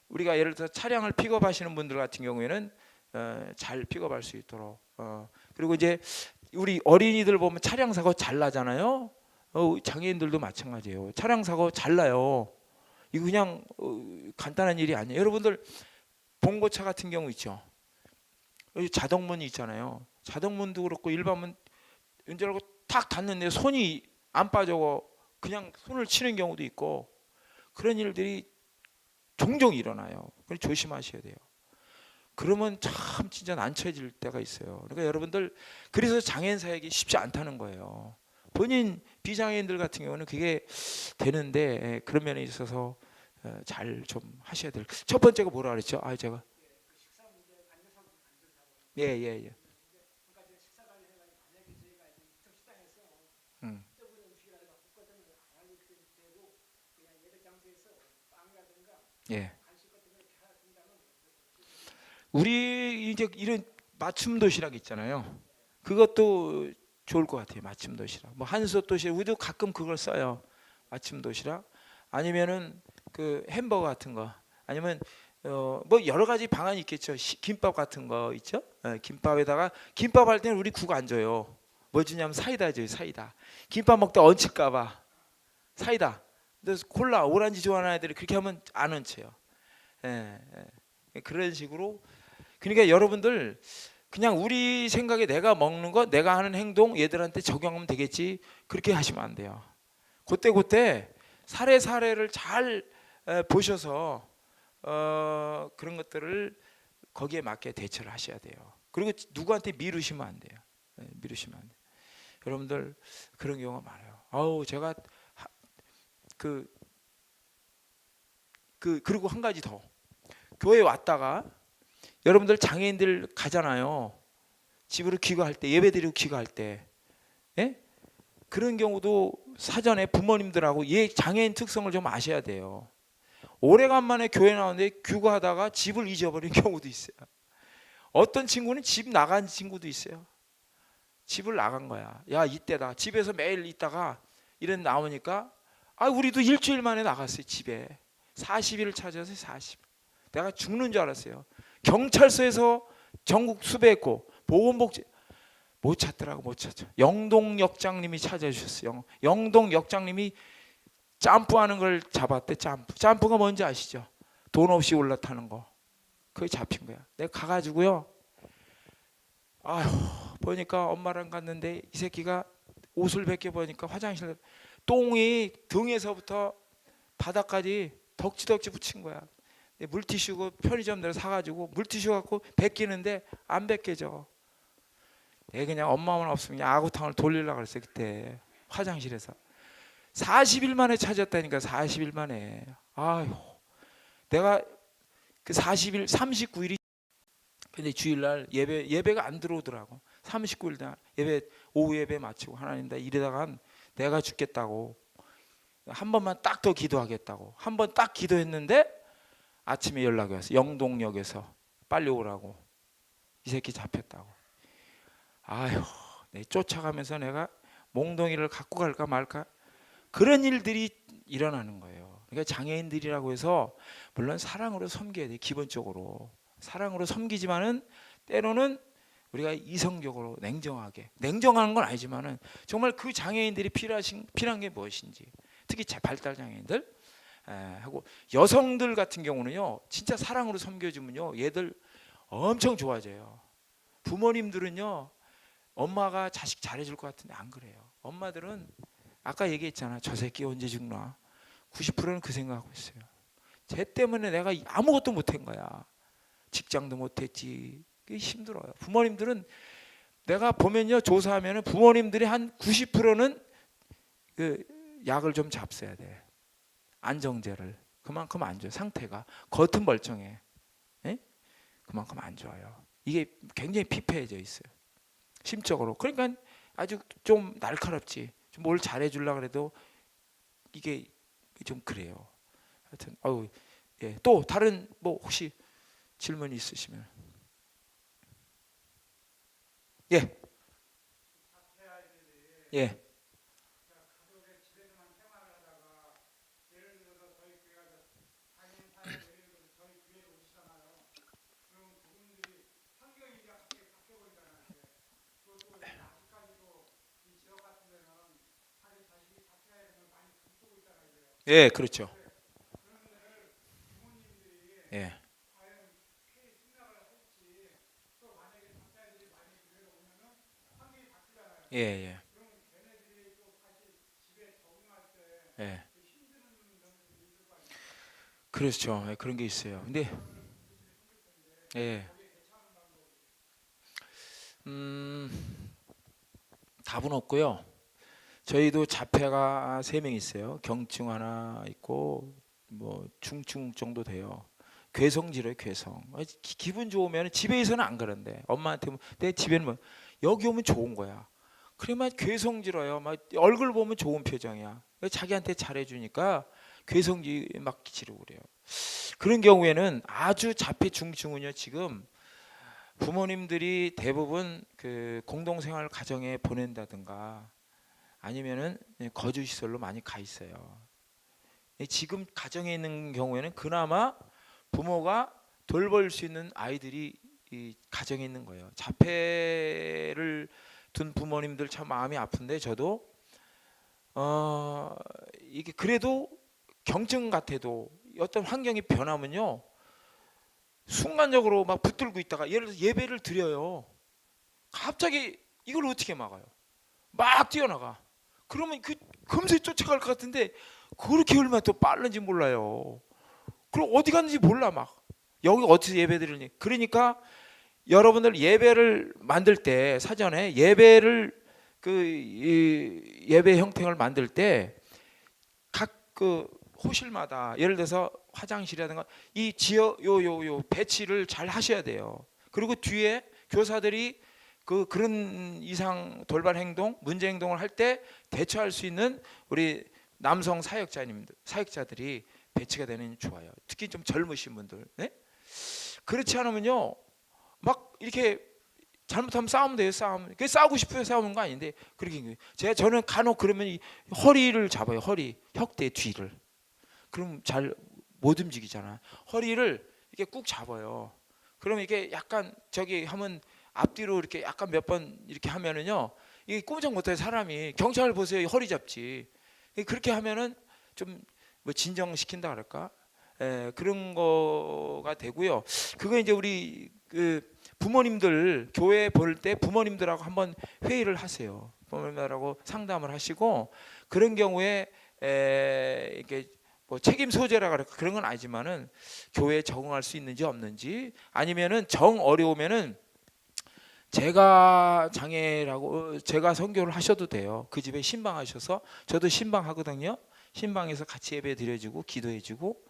우리가 예를 들어 차량을 픽업하시는 분들 같은 경우에는 잘 픽업할 수 있도록. 그리고 이제 우리 어린이들 보면 차량 사고 잘 나잖아요. 장애인들도 마찬가지예요. 차량 사고 잘 나요. 이거 그냥 간단한 일이 아니에요. 여러분들 봉고차 같은 경우 있죠. 여기 자동문이 있잖아요. 자동문도 그렇고 일반문 운전하고 탁 닫는데 손이 안 빠져고 그냥 손을 치는 경우도 있고 그런 일들이 종종 일어나요. 그래서 조심하셔야 돼요. 그러면 참 진짜 난처해질 때가 있어요. 그러니까 여러분들 그래서 장애인 사역이 쉽지 않다는 거예요. 본인 비장애인들 같은 경우는 그게 되는데 그런 면에 있어서 잘 좀 하셔야 될. 첫 번째가 뭐라 그랬죠? 제가 예. 음. 예. 우리 이제 이런 맞춤 도시락 있잖아요. 그것도 좋을 것 같아요. 맞춤 도시락. 뭐 한솥 도시락 우리도 가끔 그걸 써요. 맞춤 도시락. 아니면은 그 햄버거 같은 거. 아니면 뭐 여러 가지 방안이 있겠죠. 김밥 같은 거 있죠. 김밥에다가 김밥 할 때는 우리 국 안 줘요. 뭐 주냐면 사이다 줘요. 사이다. 김밥 먹다 얹힐까봐 사이다. 그래서 콜라, 오렌지 좋아하는 애들이 그렇게 하면 안 얹혀요. 그런 식으로. 그러니까 여러분들 그냥 우리 생각에 내가 먹는 거, 내가 하는 행동 얘들한테 적용하면 되겠지. 그렇게 하시면 안 돼요. 그때 사례를 잘 보셔서 그런 것들을 거기에 맞게 대처를 하셔야 돼요. 그리고 누구한테 미루시면 안 돼요. 미루시면 안 돼요. 여러분들 그런 경우가 많아요. 제가 그리고 한 가지 더. 교회 왔다가 여러분들 장애인들 가잖아요. 집으로 귀가할 때, 예배드리고 귀가할 때, 예? 그런 경우도 사전에 부모님들하고 장애인 특성을 좀 아셔야 돼요. 오래간만에 교회 나오는데 귀가하다가 집을 잊어버린 경우도 있어요. 어떤 친구는 집 나간 친구도 있어요. 집을 나간 거야. 야, 이때다. 집에서 매일 있다가 이런 나오니까 우리도 일주일 만에 나갔어요. 집에 40일을 찾아서 40일. 내가 죽는 줄 알았어요. 경찰서에서 전국 수배했고 보건복지 못 찾더라고. 못 찾죠. 영동 역장님이 찾아주셨어요. 영동 역장님이 점프하는 걸 잡았대. 점프가 뭔지 아시죠? 돈 없이 올라타는 거. 그게 잡힌 거야. 내가 가가지고요. 보니까 엄마랑 갔는데 이 새끼가 옷을 벗겨 보니까 화장실 똥이 등에서부터 바닥까지 덕지덕지 붙인 거야. 물티슈고 편의점 내서 사가지고 물티슈 갖고 벗기는데 안 벗겨져. 내가 그냥 엄마만 없으면 아구탕을 돌리려고 그랬어요. 그때 화장실에서 40일 만에 찾았다니까. 40일 만에. 내가 그 40일 39일이 근데 주일날 예배가 안 들어오더라고. 39일 날 예배 오후 예배 마치고 하나님 나 이러다가 내가 죽겠다고 한 번만 딱 더 기도하겠다고 한 번 딱 기도했는데 아침에 연락이 왔어. 영동역에서 빨리 오라고. 이 새끼 잡혔다고. 내 쫓아가면서 내가 몽둥이를 갖고 갈까 말까 그런 일들이 일어나는 거예요. 그러니까 장애인들이라고 해서 물론 사랑으로 섬겨야 돼. 기본적으로 사랑으로 섬기지만은 때로는 우리가 이성적으로 냉정한 건 아니지만은 정말 그 장애인들이 필요한 게 무엇인지 특히 발달 장애인들 하고 여성들 같은 경우는요 진짜 사랑으로 섬겨주면요 얘들 엄청 좋아져요. 부모님들은요 엄마가 자식 잘해줄 것 같은데 안 그래요. 엄마들은 아까 얘기했잖아. 저 새끼 언제 죽나. 90%는 그 생각하고 있어요. 쟤 때문에 내가 아무것도 못한 거야. 직장도 못했지. 그게 힘들어요. 부모님들은 내가 보면요, 조사하면은 부모님들이 한 90%는 그 약을 좀 잡숴야 돼. 안정제를. 그만큼 안 좋아요. 상태가 겉은 멀쩡해. 예? 그만큼 안 좋아요. 이게 굉장히 피폐해져 있어요. 심적으로. 그러니까 아주 좀 날카롭지. 좀 뭘 잘해주려고 해도 이게 좀 그래요. 하여튼 예. 또 다른 뭐 혹시 질문이 있으시면 예. 예. 예, 그렇죠. 예. 예, 예. 예. 그렇죠. 예, 그런 게 있어요. 근데 예. 음, 답은 없고요. 저희도 자폐가 3명 있어요. 경증 하나 있고 뭐 중증 정도 돼요. 괴성질이에요, 괴성. 기분 좋으면 집에서는 안 그런데 엄마한테 내 집에는 뭐 여기 오면 좋은 거야. 그래만 괴성질어요. 막 얼굴 보면 좋은 표정이야. 자기한테 잘해주니까 괴성질 막 지르고 그래요. 그런 경우에는 아주 자폐 중증은요, 지금 부모님들이 대부분 그 공동생활 가정에 보낸다든가 아니면은 거주 시설로 많이 가 있어요. 지금 가정에 있는 경우에는 그나마 부모가 돌볼 수 있는 아이들이 이 가정에 있는 거예요. 자폐를 둔 부모님들 참 마음이 아픈데 저도 이게 그래도 경증 같아도 어떤 환경이 변하면요 순간적으로 막 붙들고 있다가 예를 들어서 예배를 드려요. 갑자기 이걸 어떻게 막아요? 막 뛰어나가. 그러면 그 금세 쫓아갈 것 같은데 그렇게 얼마나 또 빠른지 몰라요. 그럼 어디 갔는지 몰라 막. 여기 어디서 예배 드리니? 그러니까 여러분들 예배를 만들 때 사전에 예배를 예배 형태를 만들 때 각 그 호실마다 예를 들어서 화장실이라든가 이 지역 요 배치를 잘 하셔야 돼요. 그리고 뒤에 교사들이 그런 이상 돌발 행동, 문제 행동을 할 때 대처할 수 있는 우리 남성 사역자들이 배치가 되는 좋아요. 특히 좀 젊으신 분들. 네? 그렇지 않으면요, 막 이렇게 잘못하면 싸우면 돼요. 싸우면. 그 싸우고 싶어서 싸우는 거 아닌데 그렇게 저는 간혹 그러면 이 허리를 잡아요. 혁대 뒤를. 그럼 잘 못 움직이잖아. 허리를 이렇게 꾹 잡아요. 그러면 이게 약간 저기 하면 앞뒤로 이렇게 약간 몇 번 이렇게 하면은요, 이게 꼼짝 못해 사람이. 경찰 보세요, 허리 잡지. 그렇게 하면은 좀 뭐 진정시킨다 그럴까? 그런 거가 되고요. 그거 이제 우리 그 부모님들 교회 볼 때 부모님들하고 한번 회의를 하세요. 부모님들하고 상담을 하시고 그런 경우에 이게 뭐 책임 소재라 그럴까 그런 건 아니지만은 교회에 적응할 수 있는지 없는지 아니면은 정 어려우면은 제가 장애라고 제가 선교를 하셔도 돼요. 그 집에 신방하셔서 저도 신방하거든요. 신방에서 같이 예배 드려주고 기도해주고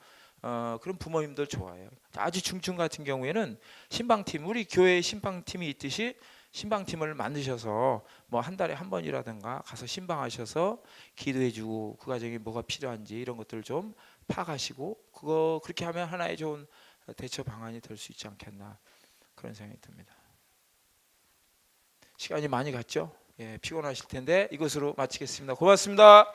그런 부모님들 좋아해요. 아주 중증 같은 경우에는 신방팀 우리 교회에 신방팀이 있듯이 신방팀을 만드셔서 뭐 한 달에 한 번이라든가 가서 신방하셔서 기도해주고 그 과정에 뭐가 필요한지 이런 것들을 좀 파악하시고 그거 그렇게 하면 하나의 좋은 대처 방안이 될 수 있지 않겠나 그런 생각이 듭니다. 시간이 많이 갔죠? 예, 피곤하실 텐데 이것으로 마치겠습니다. 고맙습니다.